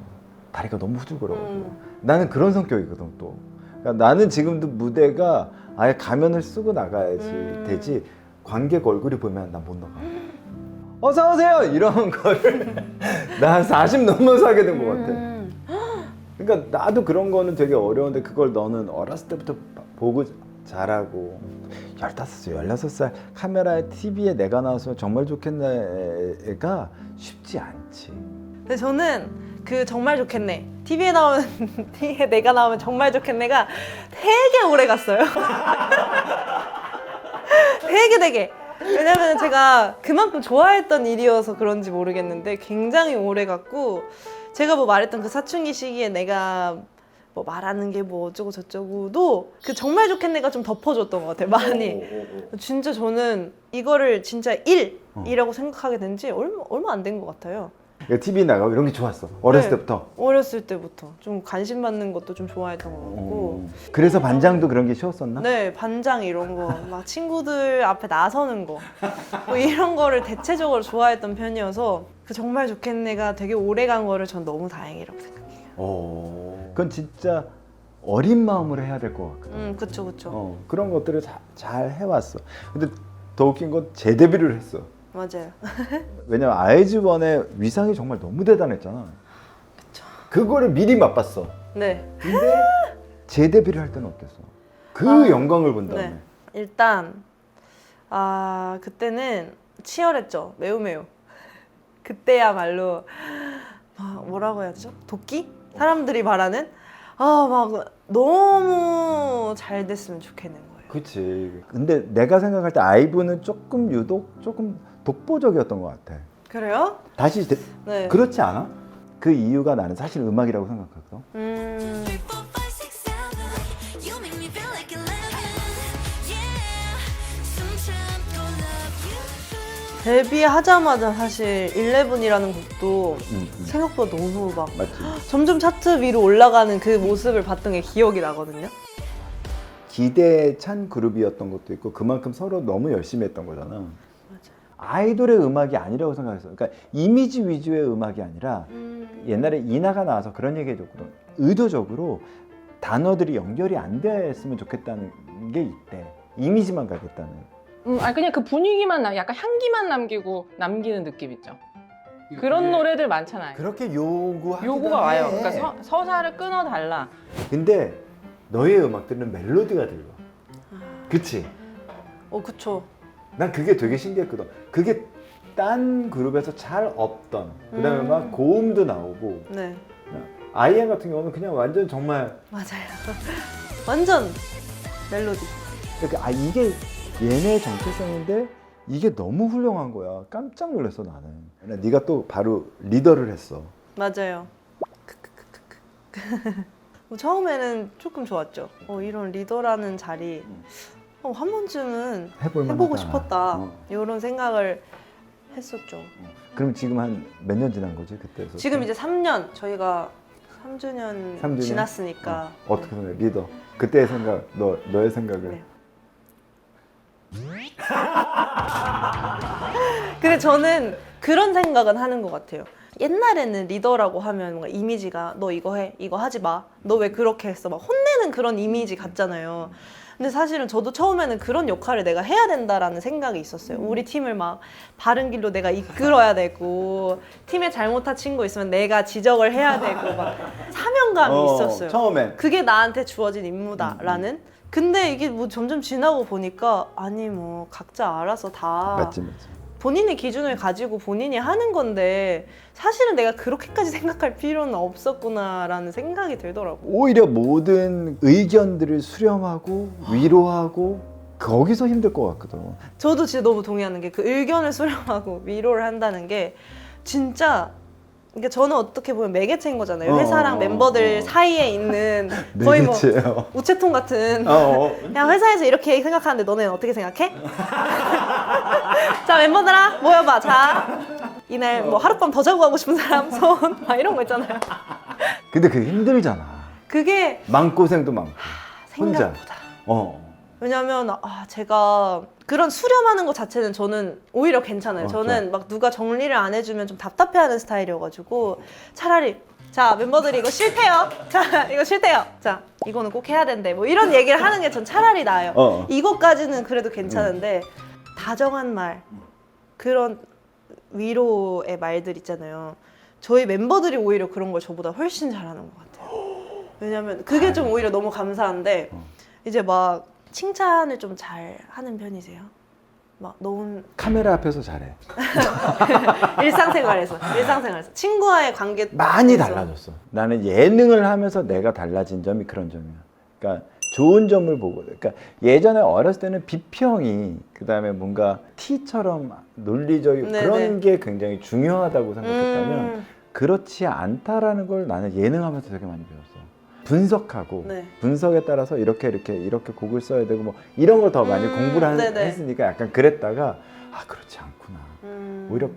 다리가 너무 후들거려가지고. 나는 그런 성격이거든 또. 그러니까 나는 지금도 무대가 아예 가면을 쓰고 나가야지 되지. 관객 얼굴이 보면 난 못 나가. 어서 오세요 이런 거를 나 40 넘어서 하게 된 것 같아. 그러니까 나도 그런 거는 되게 어려운데 그걸 너는 어렸을 때부터 보고 자라고 15살, 16살 카메라에 TV에 내가 나와서 정말 좋겠네가 쉽지 않지. 근데 저는 그 정말 좋겠네 TV에 나오는 TV에 내가 나오면 정말 좋겠네가 되게 오래 갔어요. 되게 왜냐면 제가 그만큼 좋아했던 일이어서 그런지 모르겠는데 굉장히 오래 갔고 제가 뭐 말했던 그 사춘기 시기에 내가 뭐 말하는 게 뭐 어쩌고 저쩌고도 그 정말 좋겠네가 좀 덮어줬던 것 같아요 많이. 진짜 저는 이거를 진짜 일이라고 생각하게 된 지 얼마 안 된 것 같아요. TV 나가고 이런 게 좋았어 어렸을 네. 때부터. 어렸을 때부터 좀 관심 받는 것도 좀 좋아했던 것 같고. 그래서 반장도 그런 게 쉬웠었나? 네, 반장 이런 거, 막 친구들 앞에 나서는 거, 뭐 이런 거를 대체적으로 좋아했던 편이어서 그 정말 좋겠네가 되게 오래 간 거를 전 너무 다행이라고 생각해요. 그건 진짜 어린 마음으로 해야 될 것 같거든. 그쵸. 그런 것들을 잘 해왔어. 근데 더 웃긴 건 재데뷔를 했어. 맞아요. 왜냐면 아이즈원의 위상이 정말 너무 대단했잖아. 그쵸. 그거를 미리 맛봤어. 네. 근데 재데뷔를 할 때는 어땠어? 그 영광을 본 다음에. 네. 일단 그때는 치열했죠. 매우. 그때야말로 뭐라고 해야죠? 도끼? 사람들이 말하는 막 너무 잘 됐으면 좋겠는 거예요. 그치. 근데 내가 생각할 때 아이브는 유독 조금 독보적이었던 것 같아. 그래요? 다시 네. 그렇지 않아? 그 이유가 나는 사실 음악이라고 생각하거든. 데뷔하자마자 사실 11이라는 곡도 생각보다 너무 막 맞지? 점점 차트 위로 올라가는 그 모습을 봤던 게 기억이 나거든요. 기대에 찬 그룹이었던 것도 있고 그만큼 서로 너무 열심히 했던 거잖아. 맞아요. 아이돌의 음악이 아니라고 생각했어. 그러니까 이미지 위주의 음악이 아니라 옛날에 이나가 나와서 그런 얘기 해줬거든. 의도적으로 단어들이 연결이 안 됐으면 좋겠다는 게 있대. 이미지만 가겠다는. 그냥 그 분위기만 약간 향기만 남기는 느낌 있죠. 그런 노래들 많잖아요. 그렇게 요구가 와요. 그러니까 서사를 끊어달라. 근데 너의 음악들은 멜로디가 들려. 그치? 그쵸. 난 그게 되게 신기했거든. 그게 딴 그룹에서 잘 없던. 그다음에 막 고음도 나오고. 네. 아이엠 같은 경우는 그냥 완전 정말 맞아요. 완전 멜로디. 이렇게 이게 얘네의 정체성인데 이게 너무 훌륭한 거야. 깜짝 놀랐어 나는. 네가 또 바로 리더를 했어. 맞아요. 처음에는 조금 좋았죠. 이런 리더라는 자리 한 번쯤은 해보고 싶었다. 이런 생각을 했었죠. 그럼 지금 한 몇 년 지난 거지 그때에서? 지금 이제 3년 저희가 3주년 지났으니까. 어떻게 생각해? 리더. 그때의 생각, 너의 생각을. 네. 근데 저는 그런 생각은 하는 것 같아요. 옛날에는 리더라고 하면 뭔가 이미지가 너 이거 해, 이거 하지 마, 너 왜 그렇게 했어, 막 혼내는 그런 이미지 같잖아요. 근데 사실은 저도 처음에는 그런 역할을 내가 해야 된다라는 생각이 있었어요. 우리 팀을 막 바른 길로 내가 이끌어야 되고 팀에 잘못한 친구 있으면 내가 지적을 해야 되고 막 사명감이 있었어요. 처음엔. 그게 나한테 주어진 임무다라는. 근데 이게 뭐 점점 지나고 보니까 아니 뭐 각자 알아서 다 맞지. 본인의 기준을 가지고 본인이 하는 건데 사실은 내가 그렇게까지 생각할 필요는 없었구나라는 생각이 들더라고요. 오히려 모든 의견들을 수렴하고 위로하고 거기서 힘들 것 같거든. 저도 진짜 너무 동의하는 게 그 의견을 수렴하고 위로를 한다는 게 진짜 그러니까 저는 어떻게 보면 매개체인 거잖아요. 회사랑 멤버들 사이에 있는 거의 뭐 매개체예요. 우체통 같은 그냥 회사에서 이렇게 생각하는데 너네는 어떻게 생각해? 자 멤버들아 모여봐. 자 이날 뭐 하룻밤 더 자고 가고 싶은 사람 손 막 이런 거 있잖아요. 근데 그게 힘들잖아. 그게 마음고생도 많고. 혼자. 생각보다 왜냐면 어. 제가 그런 수렴하는 것 자체는 저는 오히려 괜찮아요. 저는 막 누가 정리를 안 해주면 좀 답답해하는 스타일이어가지고 차라리 자 멤버들이 이거 싫대요. 자 이거 싫대요. 자 이거는 꼭 해야 된대. 뭐 이런 얘기를 하는 게 전 차라리 나아요. 이것까지는 그래도 괜찮은데 다정한 말 그런 위로의 말들 있잖아요. 저희 멤버들이 오히려 그런 걸 저보다 훨씬 잘하는 것 같아요. 왜냐면 그게 좀 오히려 너무 감사한데 이제 막 칭찬을 좀 잘 하는 편이세요? 막 너무 카메라 앞에서 잘해. 일상생활에서 친구와의 관계 많이 달라졌어. 나는 예능을 하면서 내가 달라진 점이 그런 점이야. 그러니까 좋은 점을 보고, 그러니까 예전에 어렸을 때는 비평이 그다음에 뭔가 티처럼 논리적이고 네네. 그런 게 굉장히 중요하다고 생각했다면 그렇지 않다라는 걸 나는 예능하면서 되게 많이 배웠어. 분석하고 네. 분석에 따라서 이렇게 곡을 써야 되고 뭐 이런 걸 더 많이 공부를 네네. 했으니까 약간 그랬다가 아 그렇지 않구나. 오히려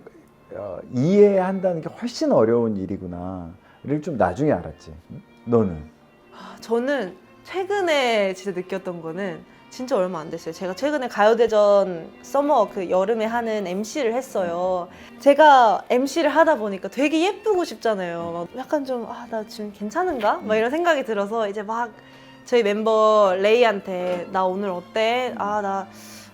이해한다는 게 훨씬 어려운 일이구나를 좀 나중에 알았지. 너는? 저는 최근에 진짜 느꼈던 거는 진짜 얼마 안 됐어요. 제가 최근에 가요대전 서머 그 여름에 하는 MC를 했어요. 제가 MC를 하다 보니까 되게 예쁘고 싶잖아요. 막 약간 좀 나 지금 괜찮은가? 막 이런 생각이 들어서 이제 막 저희 멤버 레이한테 나 오늘 어때? 나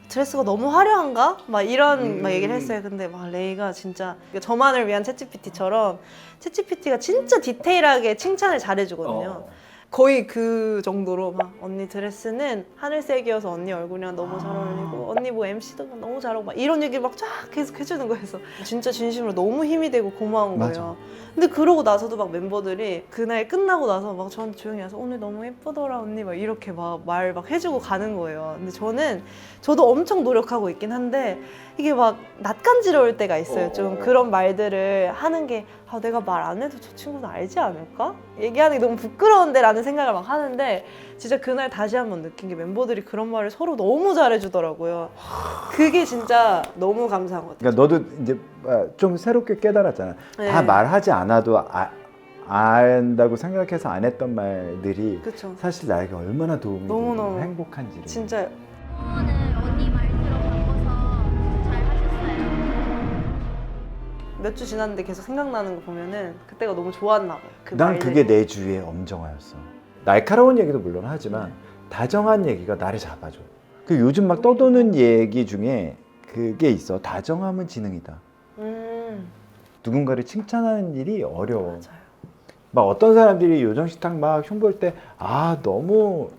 드레스가 너무 화려한가? 막 이런 막 얘기를 했어요. 근데 막 레이가 진짜 저만을 위한 챗GPT처럼 챗GPT가 진짜 디테일하게 칭찬을 잘해주거든요. 거의 그 정도로 막 언니 드레스는 하늘색이어서 언니 얼굴이랑 너무 잘 어울리고 언니 뭐 MC도 너무 잘하고 막 이런 얘기를 막 쫙 계속 해주는 거예요. 진짜 진심으로 너무 힘이 되고 고마운 맞아. 거예요. 근데 그러고 나서도 막 멤버들이 그날 끝나고 나서 막 저한테 조용히 와서 오늘 너무 예쁘더라 언니 막 이렇게 막 말 막 해주고 가는 거예요. 근데 저도 엄청 노력하고 있긴 한데 이게 막 낯간지러울 때가 있어요. 좀 그런 말들을 하는 게 내가 말 안 해도 저 친구는 알지 않을까? 얘기하는 게 너무 부끄러운데 라는 생각을 막 하는데 진짜 그날 다시 한번 느낀 게 멤버들이 그런 말을 서로 너무 잘해주더라고요. 그게 진짜 너무 감사한 것 같아요. 그러니까 너도 이제 좀 새롭게 깨달았잖아. 네. 다 말하지 않아도 안다고 생각해서 안 했던 말들이 그쵸. 사실 나에게 얼마나 도움이 너무너무. 되고 행복한지를. 진짜 오늘 언니 말대로 바꿔서 잘 하셨어요. 몇 주 지났는데 계속 생각나는 거 보면은 그때가 너무 좋았나 봐요. 난 말들이. 그게 내 주위의 엄정화였어. 날카로운 얘기도 물론 하지만 다정한 얘기가 나를 잡아줘. 그 요즘 막 떠도는 얘기 중에 그게 있어. 다정함은 지능이다. 누군가를 칭찬하는 일이 어려워. 맞아요. 막 어떤 사람들이 요정식탁 막 흉볼 때 너무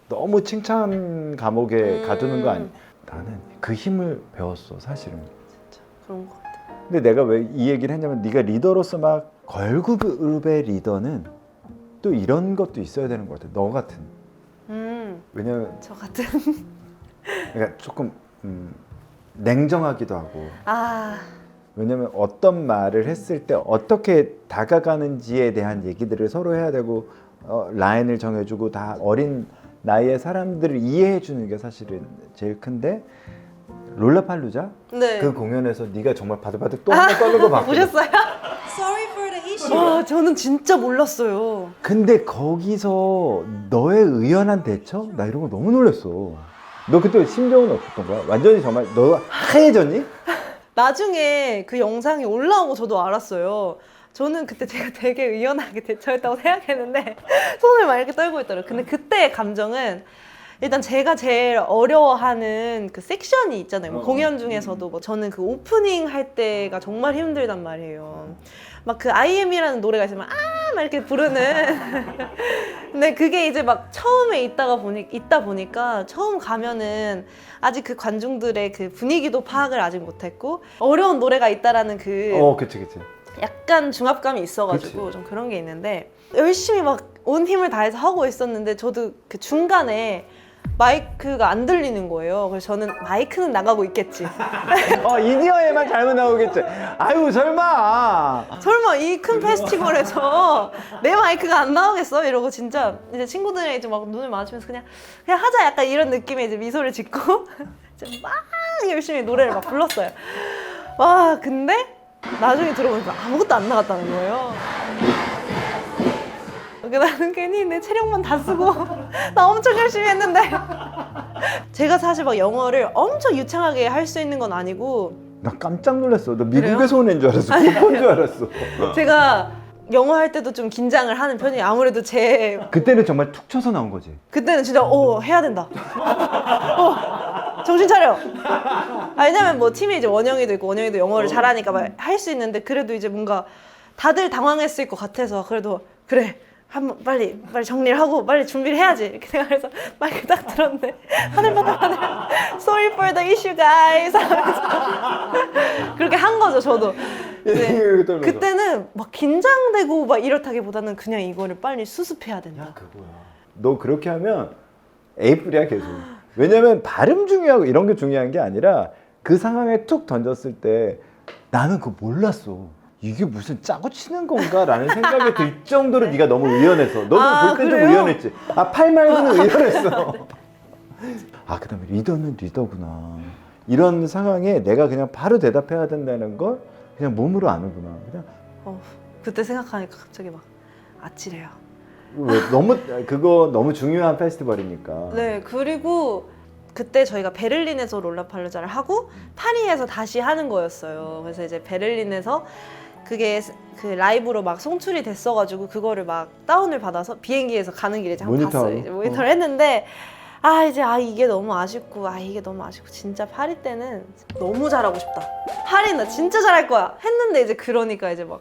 너무 칭찬 감옥에 가두는 거 아니? 나는 그 힘을 배웠어 사실은. 진짜 그런 것 같아요. 근데 내가 왜 이 얘기를 했냐면 네가 리더로서 막 걸그룹의 리더는 또 이런 것도 있어야 되는 것 같아. 너 같은. 왜냐면 저 같은. 그러니까 조금 냉정하기도 하고. 왜냐면 어떤 말을 했을 때 어떻게 다가가는지에 대한 얘기들을 서로 해야 되고 라인을 정해주고 다 어린 나이의 사람들을 이해해 주는 게 사실은 제일 큰데 롤라팔루자 네. 그 공연에서 네가 정말 바들바들 또 한번 떠는 거 봤거든. 보셨어요? 와, 저는 진짜 몰랐어요. 근데 거기서 너의 의연한 대처? 나 이런 거 너무 놀랐어. 너 그때 심정은 어땠던 거야? 완전히 정말 너 하얘졌니? 나중에 그 영상이 올라오고 저도 알았어요. 저는 그때 제가 되게 의연하게 대처했다고 생각했는데 손을 막 이렇게 떨고 있더라고요. 근데 그때의 감정은 일단 제가 제일 어려워하는 그 섹션이 있잖아요. 뭐 공연 중에서도 뭐 저는 그 오프닝 할 때가 정말 힘들단 말이에요. 막 그 IM이라는 노래가 있으면 막 이렇게 부르는. 근데 그게 이제 막 처음에 있다 보니까 처음 가면은 아직 그 관중들의 그 분위기도 파악을 아직 못했고 어려운 노래가 있다라는 그 그치. 약간 중압감이 있어가지고 좀 그런 게 있는데 열심히 막 온 힘을 다해서 하고 있었는데 저도 그 중간에 마이크가 안 들리는 거예요. 그래서 저는 마이크는 나가고 있겠지. 이디어에만 잘못 나오겠지. 아유, 설마. 설마 이 큰 페스티벌에서 내 마이크가 안 나오겠어? 이러고 진짜 이제 친구들이랑 이제 막 눈을 마주치면서 그냥 하자 약간 이런 느낌의 이제 미소를 짓고 이제 막 열심히 노래를 막 불렀어요. 와 근데 나중에 들어보니까 아무것도 안 나갔다는 거예요. 나는 괜히 내 체력만 다 쓰고 나 엄청 열심히 했는데 제가 사실 막 영어를 엄청 유창하게 할 수 있는 건 아니고 나 깜짝 놀랐어. 너 그래요? 미국에서 온 애인 줄 알았어. 쿠폰 줄 알았어. 제가 영어 할 때도 좀 긴장을 하는 편이에요. 아무래도 제 그때는 정말 툭 쳐서 나온 거지. 그때는 진짜 해야 된다. 정신 차려. 왜냐면 뭐 팀에 이제 원영이도 있고 원영이도 영어를 잘하니까 막 할 수 있는데 그래도 이제 뭔가 다들 당황했을 것 같아서 그래도 그래. 한번 빨리 정리를 하고 빨리 준비를 해야지 이렇게 생각해서 마이크 딱 들었는데 하늘 Sorry for the issue guys 하면서 그렇게 한 거죠 저도. 네. 그때는 막 긴장되고 막 이렇다기보다는 그냥 이거를 빨리 수습해야 된다. 그거야. 너 그렇게 하면 에이프리야 계속. 왜냐면 발음 중요하고 이런 게 중요한 게 아니라 그 상황에 툭 던졌을 때 나는 그거 몰랐어. 이게 무슨 짜고 치는 건가? 라는 생각이 들 정도로 네가 너무 의연했어. 너도 볼 땐 좀 그래요? 의연했지. 팔 말고는 의연했어. 그 다음에 리더는 리더구나. 이런 상황에 내가 그냥 바로 대답해야 된다는 걸 그냥 몸으로 아는구나. 그냥 그때 생각하니까 갑자기 막 아찔해요. 그거 너무 중요한 페스티벌이니까. 네, 그리고 그때 저희가 베를린에서 롤라팔루자를 하고 파리에서 다시 하는 거였어요. 그래서 이제 베를린에서 그게 그 라이브로 막 송출이 됐어가지고 그거를 막 다운을 받아서 비행기에서 가는 길에 이제 한번 봤어요. 이제 모니터를 했는데 이게 너무 아쉽고 진짜 파리 때는 진짜 너무 잘하고 싶다. 파리 나 진짜 잘할 거야 했는데 이제 그러니까 이제 막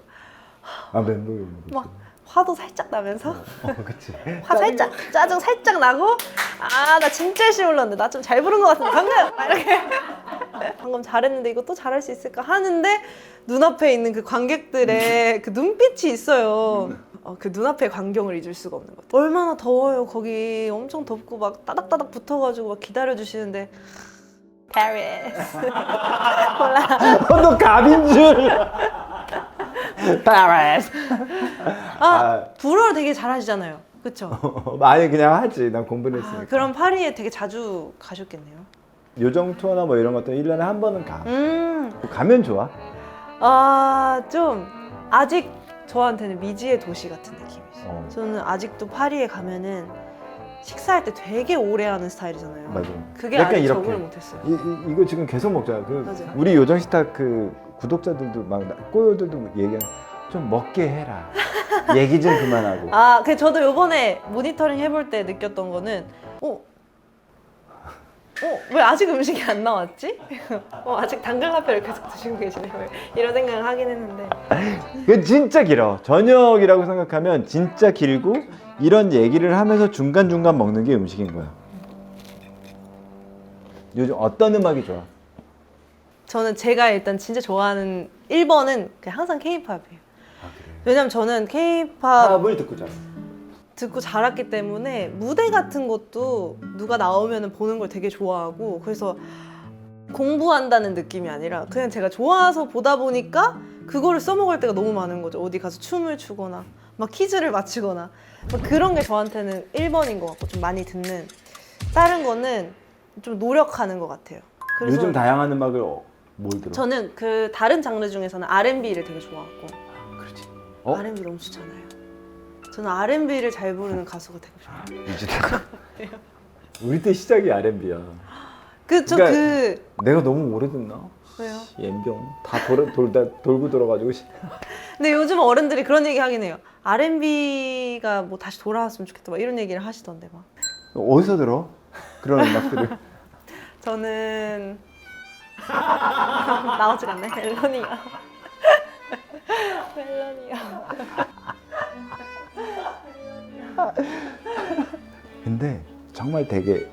멘붕이 막 화도 살짝 나면서 그치. 화 살짝 짜증 살짝 나고 나 진짜 열심히 불렀는데 나 좀 잘 부른 것 같은데 방금 막 이렇게 방금 잘했는데 이거 또 잘할 수 있을까 하는데 눈앞에 있는 그 관객들의 그 눈빛이 있어요. 그 눈앞의 광경을 잊을 수가 없는 것 같아요. 얼마나 더워요. 거기 엄청 덥고 막 따닥따닥 붙어가지고 막 기다려주시는데 파리스 몰라. 너 갑인 줄. 파리스. 불어를 되게 잘하시잖아요. 그쵸? 아니 그냥 하지. 난 공부를 했으니까. 그럼 파리에 되게 자주 가셨겠네요. 요정 투어나 뭐 이런 것도 1년에 한 번은 가. 가면 좋아? 좀 아직 저한테는 미지의 도시 같은 느낌이죠. 저는 아직도 파리에 가면은 식사할 때 되게 오래 하는 스타일이잖아요. 맞아. 그게 약간 아직 이렇게. 적응을 못했어요. 이거 지금 계속 먹잖아. 맞아요. 우리 요정식탁 그 구독자들도 막 꼬요들도 얘기하는 좀 먹게 해라. 얘기 좀 그만하고. 그 저도 요번에 모니터링 해볼 때 느꼈던 거는 왜 아직 음식이 안 나왔지? 아직 당근카페를 계속 드시고 계시네요. 이런 생각을 하긴 했는데. 그 진짜 길어. 저녁이라고 생각하면 진짜 길고 이런 얘기를 하면서 중간중간 먹는 게 음식인 거야. 요즘 어떤 음악이 좋아? 저는 제가 일단 진짜 좋아하는 1번은 항상 K-팝이에요. 왜냐면 저는 K-팝 팝을 듣고 자라. 듣고 자랐기 때문에 무대 같은 것도 누가 나오면 보는 걸 되게 좋아하고 그래서 공부한다는 느낌이 아니라 그냥 제가 좋아서 보다 보니까 그거를 써먹을 때가 너무 많은 거죠. 어디 가서 춤을 추거나 막 퀴즈를 맞추거나 막 그런 게 저한테는 1번인 것 같고 좀 많이 듣는 다른 거는 좀 노력하는 것 같아요. 그래서 요즘 다양한 음악을 뭘 들어? 저는 그 다른 장르 중에서는 R&B를 되게 좋아하고 그렇지. R&B 너무 좋잖아요. 저는 R&B를 잘 부르는 가수가 되고 싶어요. 유진아. 우리 때 시작이 R&B야. 내가 너무 오래 듣나? 왜요? 연병 다 돌고 돌아가지고. 근데 요즘 어른들이 그런 얘기 하긴 해요. R&B가 뭐 다시 돌아왔으면 좋겠다 막 이런 얘기를 하시던데 막. 어디서 들어? 그런 음악들을. 저는 나오지가 않네. 멜로니요. 멜로니요. 근데 정말 되게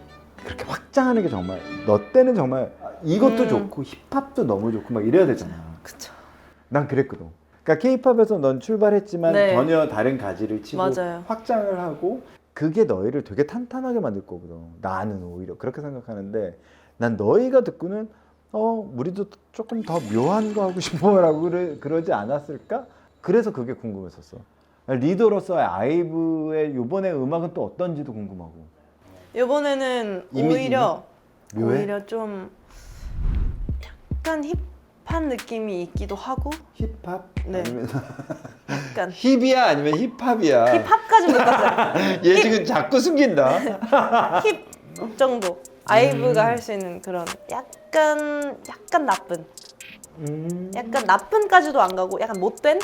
그렇게 확장하는 게 정말 너 때는 정말 이것도 좋고 힙합도 너무 좋고 막 이래야 되잖아. 그쵸. 난 그랬거든. 그러니까 케이팝에서 넌 출발했지만 네. 전혀 다른 가지를 치고 맞아요. 확장을 하고 그게 너희를 되게 탄탄하게 만들 거거든. 나는 오히려 그렇게 생각하는데 난 너희가 듣고는 우리도 조금 더 묘한 거 하고 싶어라고 그러지 않았을까? 그래서 그게 궁금했었어. 리더로서의 아이브의 이번에 음악은 또 어떤지도 궁금하고. 이번에는 이미지는? 묘해? 오히려 좀 약간 힙한 느낌이 있기도 하고 힙합? 네. 아니면 약간 힙이야 아니면 힙합이야? 힙합까지 못 갔어요. 얘 지금 자꾸 숨긴다. 힙 정도. 아이브가 할 수 있는 그런 약간 나쁜. 약간 나쁜까지도 안 가고 약간 못된?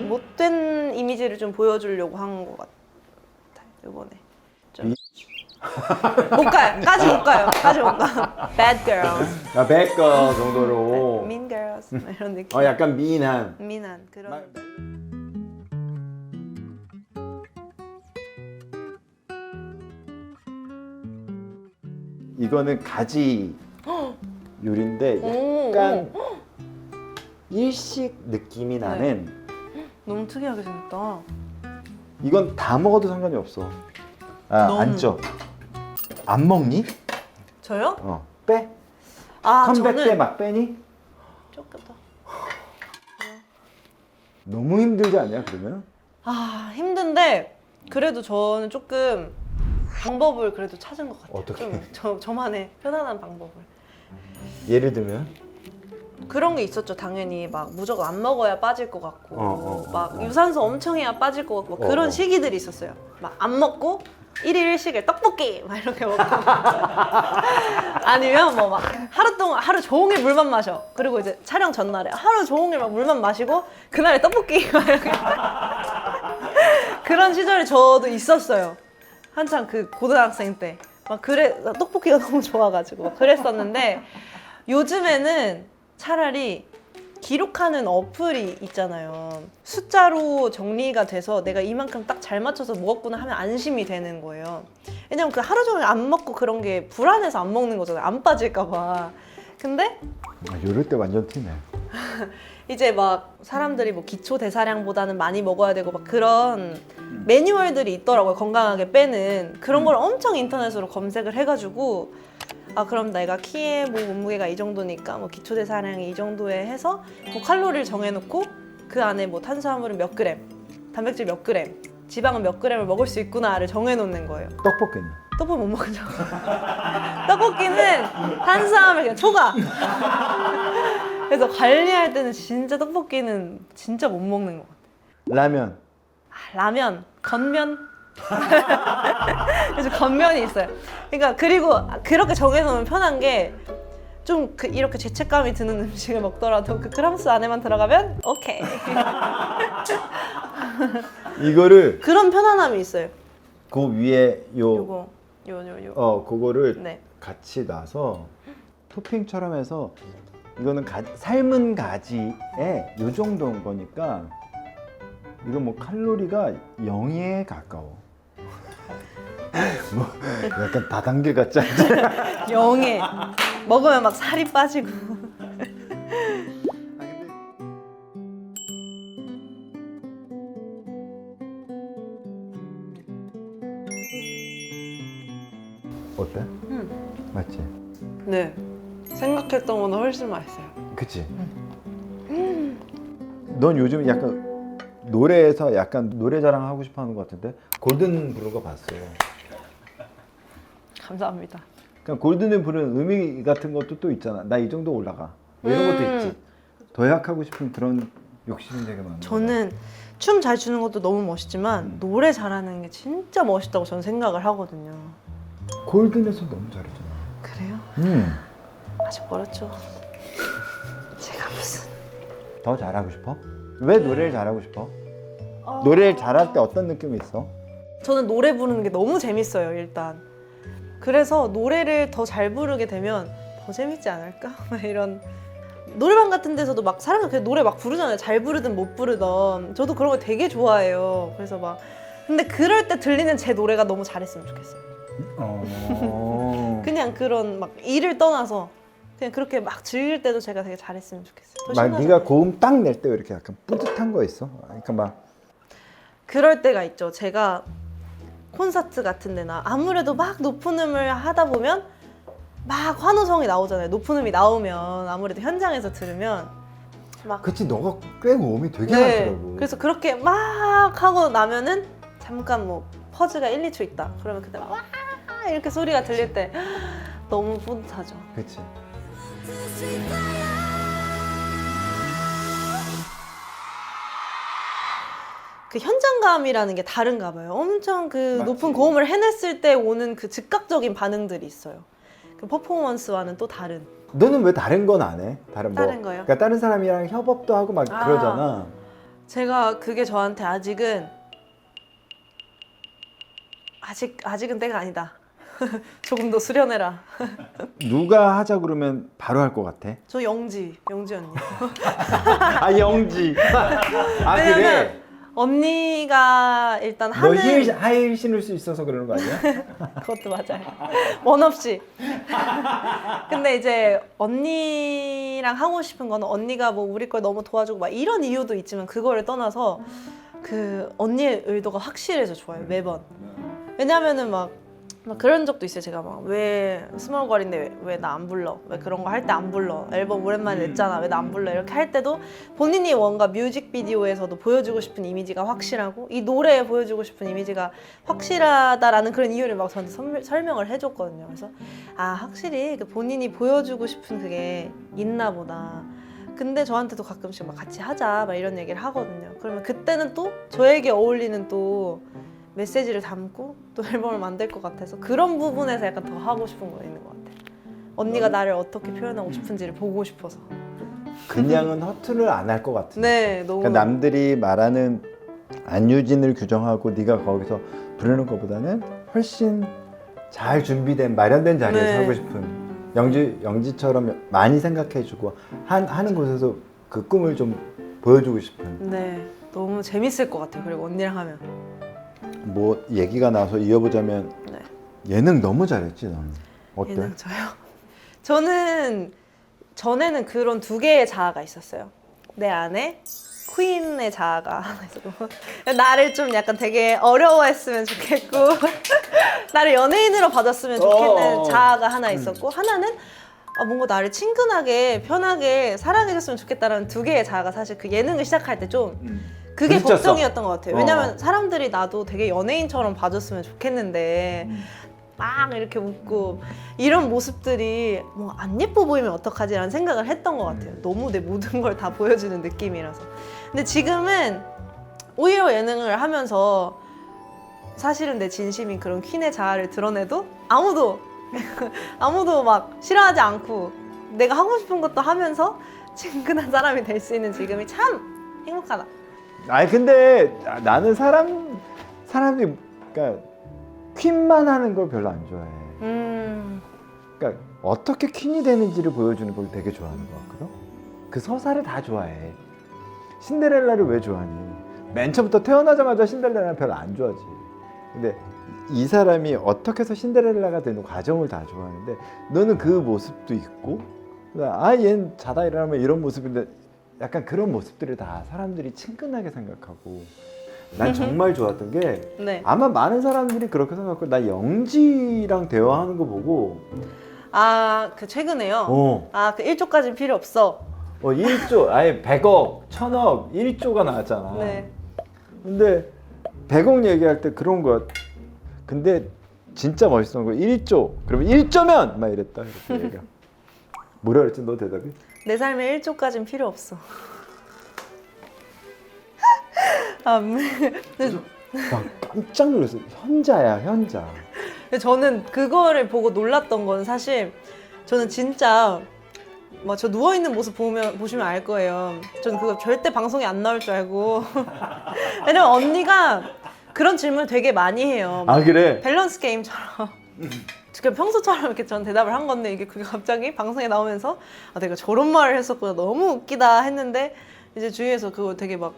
못된 이미지를 좀 보여주려고 한 것 같아요. 이번에 좀. 못 가요. 까지 못 가요. Bad girls, 아, 백거 정도로. mean girls 뭐 이런 느낌. 약간 미인한. 민한 그런. 이거는 가지 요리인데 오, 약간 일식 느낌이 나는. 너무 특이하게 생겼다. 이건 다 먹어도 상관이 없어. 안 너무. 쪄. 안 먹니? 저요? 빼. 아 컴백 때 저는 막 빼니? 조금 더. 너무 힘들지 않냐 그러면? 아 힘든데 그래도 저는 조금 방법을 그래도 찾은 것 같아요. 어떻게? 좀 저만의 편안한 방법을. 예를 들면? 그런 게 있었죠. 당연히 막 무조건 안 먹어야 빠질 것 같고 막 어. 유산소 엄청 해야 빠질 것 같고 막 그런 시기들이 있었어요. 막 안 먹고 1일 1식을 떡볶이 막 이렇게 먹고 아니면 뭐 막 하루 종일 물만 마셔. 그리고 이제 촬영 전날에 하루 종일 막 물만 마시고 그날에 떡볶이 막 이렇게 그런 시절이 저도 있었어요. 한창 그 고등학생 때 막 떡볶이가 너무 좋아가지고 막 그랬었는데 요즘에는 차라리 기록하는 어플이 있잖아요. 숫자로 정리가 돼서 내가 이만큼 딱 잘 맞춰서 먹었구나 하면 안심이 되는 거예요. 왜냐면 그 하루 종일 안 먹고 그런 게 불안해서 안 먹는 거잖아요. 안 빠질까 봐. 근데 요럴 때 완전 티네. 이제 막 사람들이 뭐 기초 대사량보다는 많이 먹어야 되고 막 그런 매뉴얼들이 있더라고요. 건강하게 빼는 그런 걸 엄청 인터넷으로 검색을 해가지고 아 그럼 내가 키에 뭐 몸무게가 이 정도니까 뭐 기초 대사량이 이 정도에 해서 뭐 칼로리를 정해놓고 그 안에 뭐 탄수화물은 몇 그램, 단백질 몇 그램, 지방은 몇 그램을 먹을 수 있구나를 정해놓는 거예요. 떡볶이는? 떡볶이 못 먹죠. 떡볶이는 탄수화물 그냥 초과. 그래서 관리할 때는 진짜 떡볶이는 진짜 못 먹는 것 같아요. 라면? 라면, 건면. 그래서 건면이 있어요. 그러니까 그리고 그렇게 정해놓으면 편한 게 좀 이렇게 죄책감이 드는 음식을 먹더라도 그 그람수 안에만 들어가면 오케이. 이거를 그런 편안함이 있어요. 그 위에 요거. 그거를 네. 같이 놔서 토핑처럼 해서 이거는 삶은 가지에 요 정도인 거니까 이거 뭐 칼로리가 0에 가까워. 뭐 약간 다단계 같지 않지? 영에 먹으면 막 살이 빠지고. 어때? 맞지? 네. 생각했던 것보다 훨씬 맛있어요. 그치? 넌 요즘 약간 노래에서 약간 노래 자랑하고 싶어 하는 것 같은데 골든 브루가 봤어. 감사합니다. 그러니까 골든을 부르는 의미 같은 것도 또 있잖아. 나 이 정도 올라가. 뭐 이런 것도 있지. 도약하고 싶은 그런 욕심이 되게 많아. 저는 춤 잘 추는 것도 너무 멋있지만 노래 잘하는 게 진짜 멋있다고 저는 생각을 하거든요. 골든에서 너무 잘했잖아. 그래요? 아직 멀었죠. 제가 무슨 더 잘하고 싶어? 왜 노래를 잘하고 싶어? 노래를 잘할 때 어떤 느낌이 있어? 저는 노래 부르는 게 너무 재밌어요, 일단. 그래서 노래를 더 잘 부르게 되면 더 재밌지 않을까? 막 이런. 노래방 같은 데서도 막 사람들 그냥 노래 막 부르잖아요. 잘 부르든 못 부르든. 저도 그런 거 되게 좋아해요. 그래서 막. 근데 그럴 때 들리는 제 노래가 너무 잘했으면 좋겠어요. 그냥 그런 막 일을 떠나서 그냥 그렇게 막 즐길 때도 제가 되게 잘했으면 좋겠어요. 더 막 신나죠. 네가 고음 딱 낼 때 이렇게 약간 뿌듯한 거 있어? 그러니까 막 그럴 때가 있죠. 제가 콘서트 같은 데나 아무래도 막 높은 음을 하다 보면 막 환호성이 나오잖아요. 높은 음이 나오면 아무래도 현장에서 들으면 막 그치 너가 꽤 고음이 되게 네. 많더라고. 그래서 그렇게 막 하고 나면은 잠깐 뭐 퍼즈가 1, 2초 있다. 그러면 그때 막 와 이렇게 소리가 들릴 때 너무 뿌듯하죠. 그치. 그 현장감이라는 게 다른가 봐요. 엄청 그 맞지. 높은 고음을 해냈을 때 오는 그 즉각적인 반응들이 있어요. 그 퍼포먼스와는 또 다른. 너는 왜 다른 건 안 해? 다른 다른 거요? 그러니까 다른 사람이랑 협업도 하고 막 아. 그러잖아. 제가 그게 저한테 아직은 때가 아니다. 조금 더 수련해라. 누가 하자 그러면 바로 할 것 같아. 저 영지 언니. 아 영지. 아 그래. 왜냐면 언니가 일단 너 하는 하일 신을 수 있어서 그러는 거 아니야? 그것도 맞아요. 원 없이. 근데 이제 언니랑 하고 싶은 거는 언니가 뭐 우리 걸 너무 도와주고 막 이런 이유도 있지만 그거를 떠나서 그 언니의 의도가 확실해서 좋아요. 매번. 왜냐면은 막 그런 적도 있어요. 제가 막 왜 스몰걸인데 왜 나 안 불러? 왜 그런 거 할 때 안 불러? 앨범 오랜만에 냈잖아. 왜 나 안 불러? 이렇게 할 때도 본인이 뭔가 뮤직비디오에서도 보여주고 싶은 이미지가 확실하고 이 노래에 보여주고 싶은 이미지가 확실하다라는 그런 이유를 막 저한테 설명을 해줬거든요. 그래서 아 확실히 그 본인이 보여주고 싶은 그게 있나 보다. 근데 저한테도 가끔씩 막 같이 하자 막 이런 얘기를 하거든요. 그러면 그때는 또 저에게 어울리는 또 메시지를 담고 또 앨범을 만들 것 같아서 그런 부분에서 약간 더 하고 싶은 거 있는 것 같아요. 언니가 나를 어떻게 표현하고 싶은지를 보고 싶어서. 그냥은 허투를 안 할 것 같아. 네, 너무. 그러니까 남들이 말하는 안유진을 규정하고 네가 거기서 부르는 것보다는 훨씬 잘 준비된 마련된 자리에서 네. 하고 싶은 영지처럼 많이 생각해주고 하는 곳에서 그 꿈을 좀 보여주고 싶은. 네, 너무 재밌을 것 같아요. 그리고 언니랑 하면. 뭐 얘기가 나와서 이어보자면 네. 예능 너무 잘했지 너는. 어때? 얘는 저요. 저는 전에는 그런 두 개의 자아가 있었어요. 내 안에 퀸의 자아가 하나 있었고 나를 좀 약간 되게 어려워했으면 좋겠고 나를 연예인으로 봐줬으면 좋겠는 자아가 하나 있었고 하나는 뭔가 나를 친근하게 편하게 사랑해줬으면 좋겠다라는 두 개의 자아가 사실 그 예능을 시작할 때 좀 그게 부딪혔어. 걱정이었던 것 같아요. 왜냐면 사람들이 나도 되게 연예인처럼 봐줬으면 좋겠는데 막 이렇게 웃고 이런 모습들이 뭐 안 예뻐 보이면 어떡하지라는 생각을 했던 것 같아요. 너무 내 모든 걸 다 보여주는 느낌이라서. 근데 지금은 오히려 예능을 하면서 사실은 내 진심인 그런 퀸의 자아를 드러내도 아무도 막 싫어하지 않고 내가 하고 싶은 것도 하면서 친근한 사람이 될 수 있는 지금이 참 행복하다. 아니 근데 나는 사람들이 그러니까 퀸만 하는 걸 별로 안 좋아해. 그러니까 어떻게 퀸이 되는지를 보여주는 걸 되게 좋아하는 것 같거든. 그 서사를 다 좋아해. 신데렐라를 왜 좋아하니? 맨 처음부터 태어나자마자 신데렐라는 별로 안 좋아하지. 근데 이 사람이 어떻게 해서 신데렐라가 되는 과정을 다 좋아하는데 너는 그 모습도 있고 얘는 자다 일어나면 이런 모습인데 약간 그런 모습들을 다 사람들이 친근하게 생각하고 난 정말 좋았던 게 네. 아마 많은 사람들이 그렇게 생각하고 나 영지랑 대화하는 거 보고 그 최근에요? 그 1조까지는 필요 없어. 1조 아예 100억, 1000억, 1조가 나왔잖아. 네. 근데 100억 얘기할 때 그런 거야. 근데 진짜 멋있었던 거 1조. 그러면 1조면 막 이랬다. 이렇게 얘기가. 뭐라 그랬지 너 대답이? 내 삶에 1조까지는 필요 없어. 나 깜짝 놀랐어. 현자야 현자. 근데 저는 그거를 보고 놀랐던 건 사실 저는 진짜 막 저 누워 있는 모습 보시면 알 거예요. 전 그거 절대 방송에 안 나올 줄 알고. 왜냐면 언니가 그런 질문 되게 많이 해요. 아 그래? 밸런스 게임처럼. 그냥 평소처럼 이렇게 전 대답을 한 건데 이게 그게 갑자기 방송에 나오면서 아 내가 저런 말을 했었구나 너무 웃기다 했는데 이제 주위에서 그거 되게 막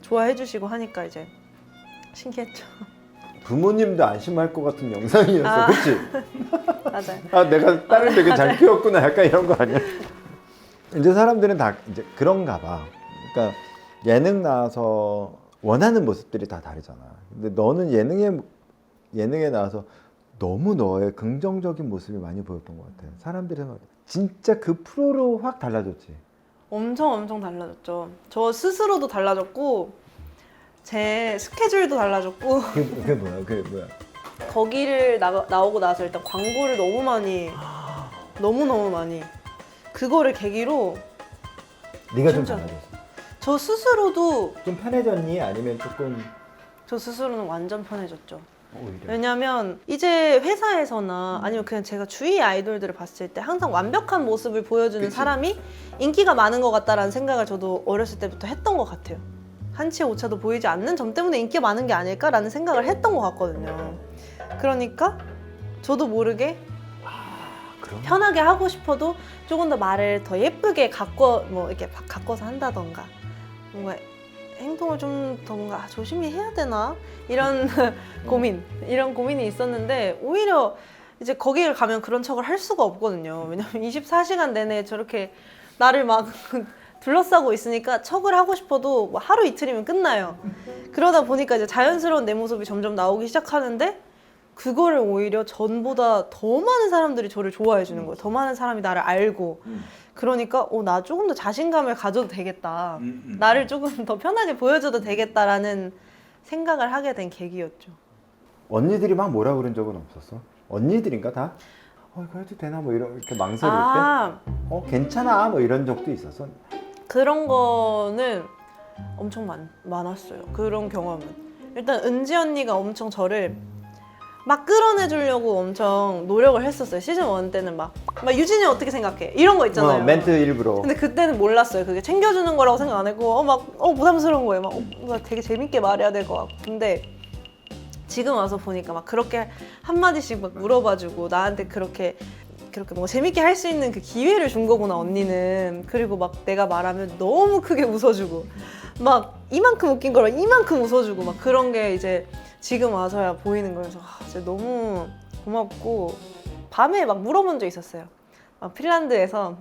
좋아해 주시고 하니까 이제 신기했죠. 부모님도 안심할 것 같은 영상이었어, 아. 그렇지? 맞아요. 아 내가 딸을 되게 잘 키웠구나, 약간 이런 거 아니야? 이제 사람들은 다 이제 그런가 봐. 그러니까 예능 나와서 원하는 모습들이 다 다르잖아. 근데 너는 예능에 나와서 너무 너의 긍정적인 모습이 많이 보였던 것 같아. 사람들이 생각 진짜 그 프로로 확 달라졌지. 엄청 달라졌죠. 저 스스로도 달라졌고 제 스케줄도 달라졌고 그게 뭐야? 그게 뭐야? 거기를 나오고 나서 일단 광고를 너무 많이 그거를 계기로 네가 좀 진짜. 달라졌어. 저 스스로도 좀 편해졌니? 아니면 조금 저 스스로는 완전 편해졌죠. 오히려? 왜냐면 이제 회사에서나 아니면 그냥 제가 주위 아이돌들을 봤을 때 항상 완벽한 모습을 보여주는 그치. 사람이 인기가 많은 것 같다라는 생각을 저도 어렸을 때부터 했던 것 같아요. 한치의 오차도 보이지 않는 점 때문에 인기가 많은 게 아닐까라는 생각을 했던 것 같거든요. 그러니까 저도 모르게 그럼? 편하게 하고 싶어도 조금 더 말을 더 예쁘게 이렇게 가꿔서 한다던가 뭔가 행동을 좀 더 뭔가 조심히 해야 되나 이런 이런 고민이 있었는데 오히려 이제 거기를 가면 그런 척을 할 수가 없거든요. 왜냐면 24시간 내내 저렇게 나를 막 둘러싸고 있으니까 척을 하고 싶어도 뭐 하루 이틀이면 끝나요. 그러다 보니까 이제 자연스러운 내 모습이 점점 나오기 시작하는데 그거를 오히려 전보다 더 많은 사람들이 저를 좋아해 주는 거예요. 더 많은 사람이 나를 알고. 그러니까 나 조금 더 자신감을 가져도 되겠다. 나를 조금 더 편하게 보여줘도 되겠다라는 생각을 하게 된 계기였죠. 언니들이 막 뭐라 그런 적은 없었어? 언니들인가 다? 이거 해도 되나? 뭐 이렇게 망설일 때? 괜찮아? 뭐 이런 적도 있었어? 그런 거는 엄청 많았어요. 그런 경험은. 일단 은지 언니가 엄청 저를 막 끌어내주려고 엄청 노력을 했었어요. 시즌 1 때는 막 유진이 어떻게 생각해? 이런 거 있잖아요. 멘트 일부러. 근데 그때는 몰랐어요. 그게 챙겨주는 거라고 생각 안 했고 부담스러운 거예요. 막 되게 재밌게 말해야 될 것 같고. 근데 지금 와서 보니까 막 그렇게 한마디씩 막 물어봐주고 나한테 그렇게 뭔가 재밌게 할 수 있는 그 기회를 준 거구나 언니는. 그리고 막 내가 말하면 너무 크게 웃어주고 막 이만큼 웃긴 거라 이만큼 웃어주고 막 그런 게 이제 지금 와서야 보이는 거예요. 그래서 진짜 너무 고맙고 밤에 막 물어본 적 있었어요. 막 핀란드에서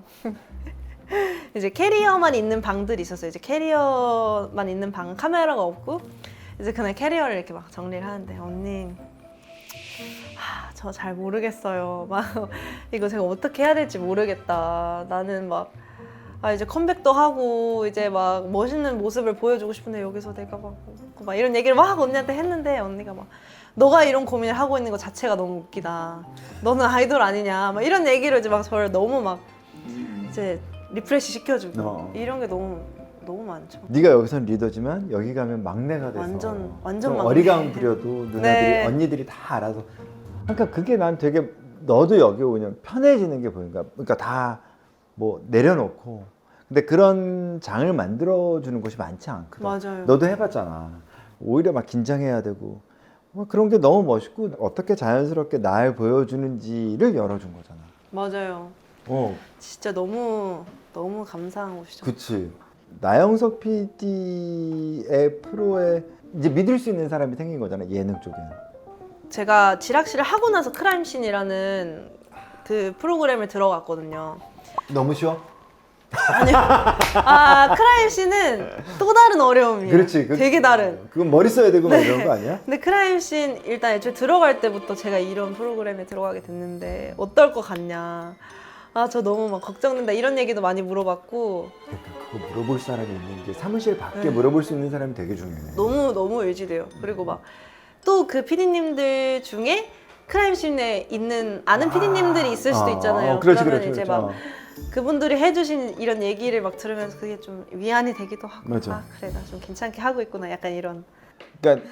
이제 캐리어만 있는 방들이 있었어요. 이제 캐리어만 있는 방 카메라가 없고 이제 그날 캐리어를 이렇게 막 정리를 하는데 언니 저 잘 모르겠어요. 막 이거 제가 어떻게 해야 될지 모르겠다. 나는 막 이제 컴백도 하고 이제 막 멋있는 모습을 보여주고 싶은데 여기서 내가 막 이런 얘기를 막 언니한테 했는데 언니가 막 너가 이런 고민을 하고 있는 것 자체가 너무 웃기다. 너는 아이돌 아니냐. 막 이런 얘기를 이제 막 저를 너무 막 이제 리프레시 시켜주고 이런 게 너무 많죠. 네가 여기선 리더지만 여기 가면 막내가 돼서 완전 좀 막내. 어리광 부려도 누나들이 네. 언니들이 다 알아서. 그러니까 그게 난 되게 너도 여기 오면 편해지는 게 보인가. 그러니까 다 뭐 내려놓고. 근데 그런 장을 만들어주는 곳이 많지 않거든. 맞아요. 너도 해봤잖아. 오히려 막 긴장해야 되고 그런 게 너무 멋있고 어떻게 자연스럽게 날 보여주는지를 열어준 거잖아. 맞아요. 진짜 너무 감사한 곳이죠. 그치. 나영석 PD의 프로에 이제 믿을 수 있는 사람이 생긴 거잖아, 예능 쪽에. 제가 지락실을 하고 나서 크라임씬이라는 그 프로그램을 들어갔거든요. 너무 쉬워? 크라임씬은 또 다른 어려움이에요. 그렇지. 되게 다른. 그건 머리 써야 되고 막 이런 거 아니야? 근데 크라임씬 일단 애초에 들어갈 때부터 제가 이런 프로그램에 들어가게 됐는데 어떨 것 같냐. 저 너무 막 걱정된다. 이런 얘기도 많이 물어봤고. 그러니까 그거 물어볼 사람이 있는 게 사무실 밖에 네. 물어볼 수 있는 사람이 되게 중요해. 너무 의지돼요. 그리고 막 또 그 PD님들 중에 크라임씬에 있는 아는 PD님들이 있을 수도 있잖아요. 그렇지. 그러면 이제 막 그분들이 해주신 이런 얘기를 막 들으면서 그게 좀 위안이 되기도 하고. 맞아. 그래 나 좀 괜찮게 하고 있구나. 약간 이런. 그러니까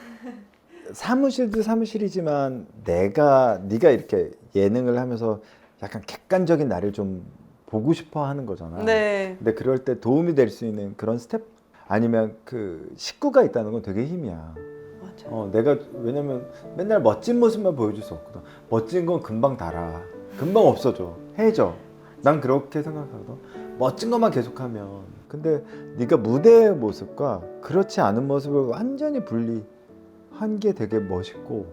사무실도 사무실이지만 네가 이렇게 예능을 하면서 약간 객관적인 나를 좀 보고 싶어 하는 거잖아. 네. 근데 그럴 때 도움이 될 수 있는 그런 스텝 아니면 그 식구가 있다는 건 되게 힘이야. 맞아. 내가 왜냐면 맨날 멋진 모습만 보여줄 수 없거든. 멋진 건 금방 달아. 금방 없어져. 해져. 난 그렇게 생각하거든. 멋진 것만 계속하면. 근데 네가 무대의 모습과 그렇지 않은 모습을 완전히 분리한 게 되게 멋있고.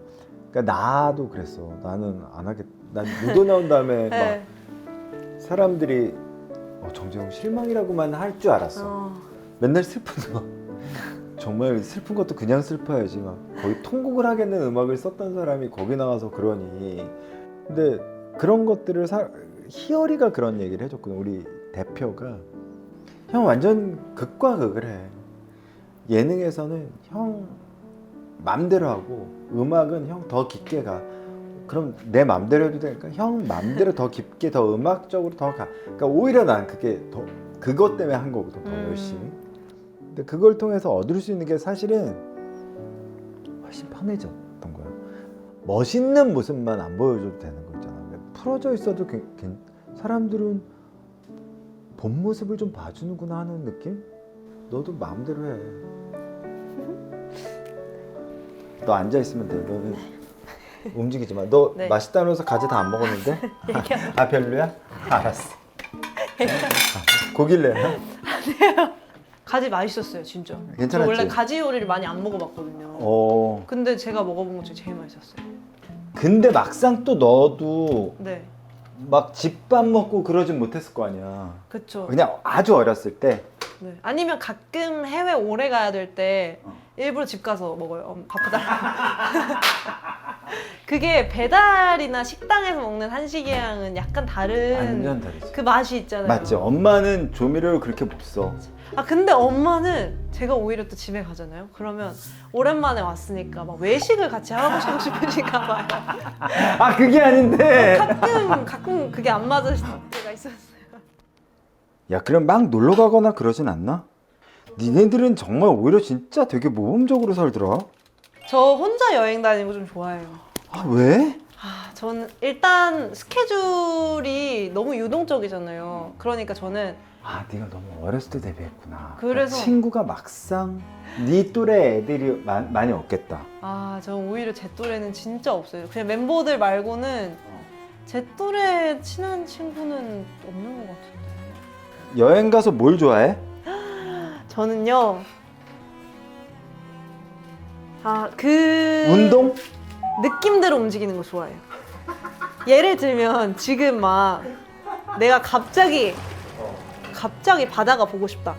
그러니까 나도 그랬어. 나는 안 하겠. 난 무도 나온 다음에 네. 막 사람들이 정재영 실망이라고만 할 줄 알았어. 맨날 슬픈 거. 정말 슬픈 것도 그냥 슬퍼야지 막 거의 통곡을 하겠는 음악을 썼던 사람이 거기 나와서 그러니. 근데 그런 것들을 희열이가 그런 얘기를 해줬거든. 우리 대표가 형 완전 극과 극을 해. 예능에서는 형 맘대로 하고 음악은 형 더 깊게 가. 그럼 내 맘대로 해도 되니까 형 맘대로 더 깊게 더 음악적으로 더 가. 그러니까 오히려 난 그게 더 그것 때문에 한 거거든. 더 열심히. 근데 그걸 통해서 얻을 수 있는 게 사실은 훨씬 편해졌던 거야. 멋있는 모습만 안 보여줘도 되는 거 있잖아. 풀어져 있어도 사람들은 본 모습을 좀 봐주는구나 하는 느낌? 너도 마음대로 해. 너 앉아있으면 돼. 너는 움직이지 마. 너 네. 맛있다면서 가지 다 안 먹었는데? 아 별로야? 알았어. 고길래? 가지 맛있었어요, 진짜. 괜찮았지? 저 원래 가지 요리를 많이 안 먹어봤거든요. 근데 제가 먹어본 것 중에 제일 맛있었어요. 근데 막상 또 너도 네, 막 집밥 먹고 그러진 못했을 거 아니야. 그쵸. 그냥 아주 어렸을 때. 네. 아니면 가끔 해외 오래 가야 될 때 일부러 집 가서 먹어요. 바쁘다. 그게 배달이나 식당에서 먹는 한식이랑은 약간 다른 완전 다르지. 그 맛이 있잖아요. 맞지. 엄마는 조미료를 그렇게 못 써. 아 근데 엄마는 제가 오히려 또 집에 가잖아요. 그러면 오랜만에 왔으니까 막 외식을 같이 하고 싶으신가 봐요. 아 그게 아닌데. 가끔 그게 안 맞을 때가 있었어요. 야 그럼 막 놀러 가거나 그러진 않나? 니네들은 정말 오히려 진짜 되게 모험적으로 살더라. 저 혼자 여행 다니는 거 좀 좋아해요. 아 왜? 저는 일단 스케줄이 너무 유동적이잖아요. 그러니까 저는 아 네가 너무 어렸을 때 데뷔했구나. 그래서- 친구가 막상 네 또래 애들이 많이 없겠다. 저는 오히려 제 또래는 진짜 없어요. 그냥 멤버들 말고는 제 또래 친한 친구는 없는 것 같은데. 여행 가서 뭘 좋아해? 저는요. 운동? 느낌대로 움직이는 거 좋아해요. 예를 들면 지금 막 내가 갑자기 바다가 보고 싶다.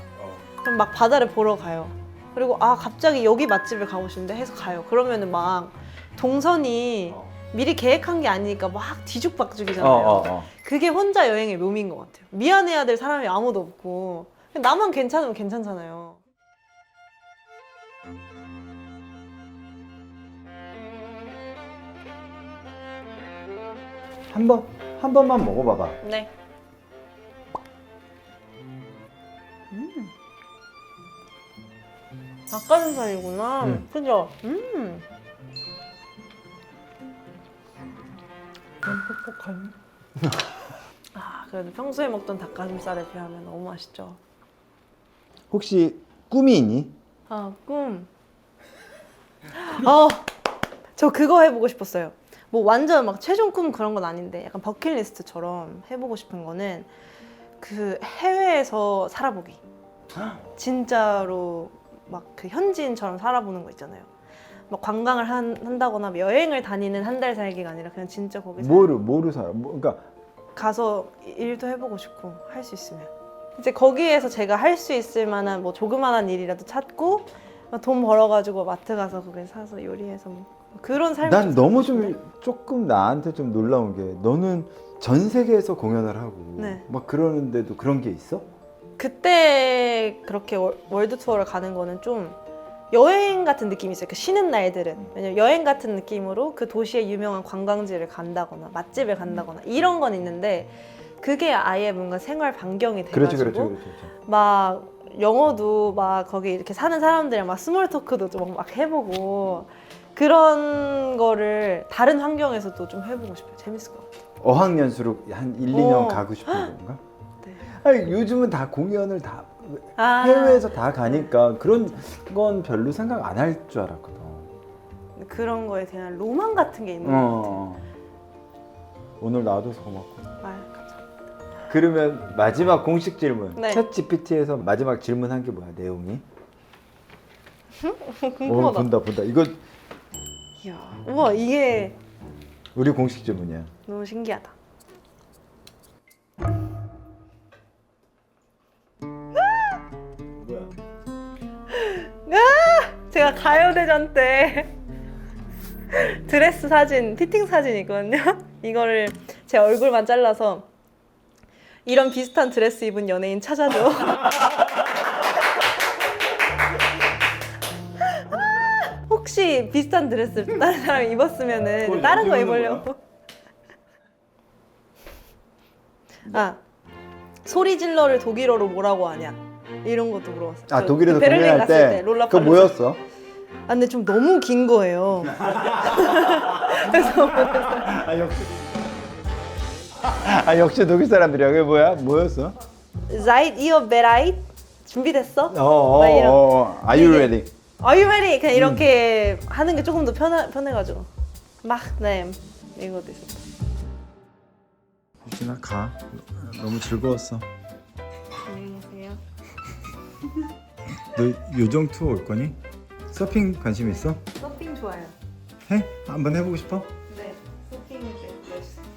그럼 막 바다를 보러 가요. 그리고 갑자기 여기 맛집을 가고 싶은데 해서 가요. 그러면은 막 동선이 미리 계획한 게 아니니까 막 뒤죽박죽이잖아요. 그게 혼자 여행의 묘미인 것 같아요. 미안해야 될 사람이 아무도 없고 그냥 나만 괜찮으면 괜찮잖아요. 한 번만 먹어봐봐. 네. 닭가슴살이구나. 그죠? 퍽퍽하니? 그래도 평소에 먹던 닭가슴살에 비하면 너무 맛있죠. 혹시 꿈이 있니? 꿈. 저 그거 해보고 싶었어요. 뭐 완전 막 최종 꿈 그런 건 아닌데 약간 버킷리스트처럼 해보고 싶은 거는 그 해외에서 살아보기. 진짜로 막 그 현지인처럼 살아보는 거 있잖아요. 막 관광을 한다거나 여행을 다니는 한 달 살기가 아니라 그냥 진짜 거기서 뭐를 살아? 그러니까 가서 일도 해보고 싶고 할 수 있으면 이제 거기에서 제가 할 수 있을 만한 뭐 조그만한 일이라도 찾고 돈 벌어가지고 마트 가서 그걸 사서 요리해서 뭐 그런 삶을 난 너무 살고 조금 나한테 좀 놀라운 게 너는 전 세계에서 공연을 하고 네. 막 그러는데도 그런 게 있어? 그때 그렇게 월드 투어를 가는 거는 좀 여행 같은 느낌이 있어요. 그 쉬는 날들은 왜냐면 여행 같은 느낌으로 그 도시의 유명한 관광지를 간다거나 맛집을 간다거나 이런 건 있는데 그게 아예 뭔가 생활 반경이 돼가지고 그렇지. 막 영어도 막 거기 이렇게 사는 사람들이랑 막 스몰 토크도 좀 막 해보고 그런 거를 다른 환경에서도 좀 해보고 싶어요. 재밌을 것 같아요. 어학연수로 한 1, 2년 어. 가고 싶은 건가? 네. 아니, 요즘은 다 공연을 다 아, 해외에서 다 가니까 그런 건 별로 생각 안 할 줄 알았거든. 그런 거에 대한 로망 같은 게 있는 것 같아요. 어. 오늘 나와줘서 고맙고. 아, 감사합니다. 그러면 마지막 공식 질문. 네. 챗 GPT에서 마지막 질문한 게 뭐야, 내용이? 궁금하다. 본다. 이거 이야, 우와, 이게 우리 공식 질문이야. 너무 신기하다. 뭐야? 제가 가요대전 때 드레스 사진, 피팅 사진 있거든요. 이거를 제 얼굴만 잘라서 이런 비슷한 드레스 입은 연예인 찾아줘. 혹시 비슷한 드레스 다른 사람이 입었으면은 그걸 다른 거 언제 입는 입으려고. 아, 소리 질러를 독일어로 뭐라고 하냐? 이런 것도 물어봤어요. 아, 저 독일에서 베를린 공연할 갔을 때 그거 롤라팔루자. 뭐였어? 아, 근데 좀 너무 긴 거예요. 그래서 역시 독일 사람들이야. 그게 뭐였어? Seid ihr bereit? 준비됐어? 막 이런. Are you 이게- ready? Are you ready? 그냥 이렇게 하는 게 조금 더 편해가지고. 막냄 이것도 있었다. 유진아, 가. 너무 즐거웠어. 안녕히 계세요. 너 요정 투어 올 거니? 서핑 관심 있어? 서핑 좋아요. 해? 한번 해보고 싶어? 네, 서핑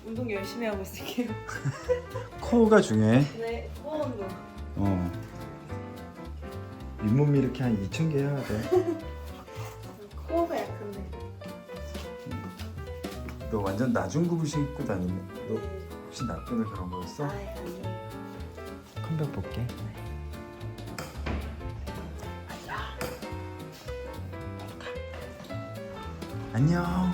운동 열심히 하고 있을게요. 코어가 중요해. 네, 운동. 잇몸 이렇게 한 2,000개 해야 돼. 코어가 약한데. 너 완전 낮은 굽을 신고 다니네. 너 혹시 나 때문에 그런 거였어? 아니에요. 컴백 볼게. 안녕.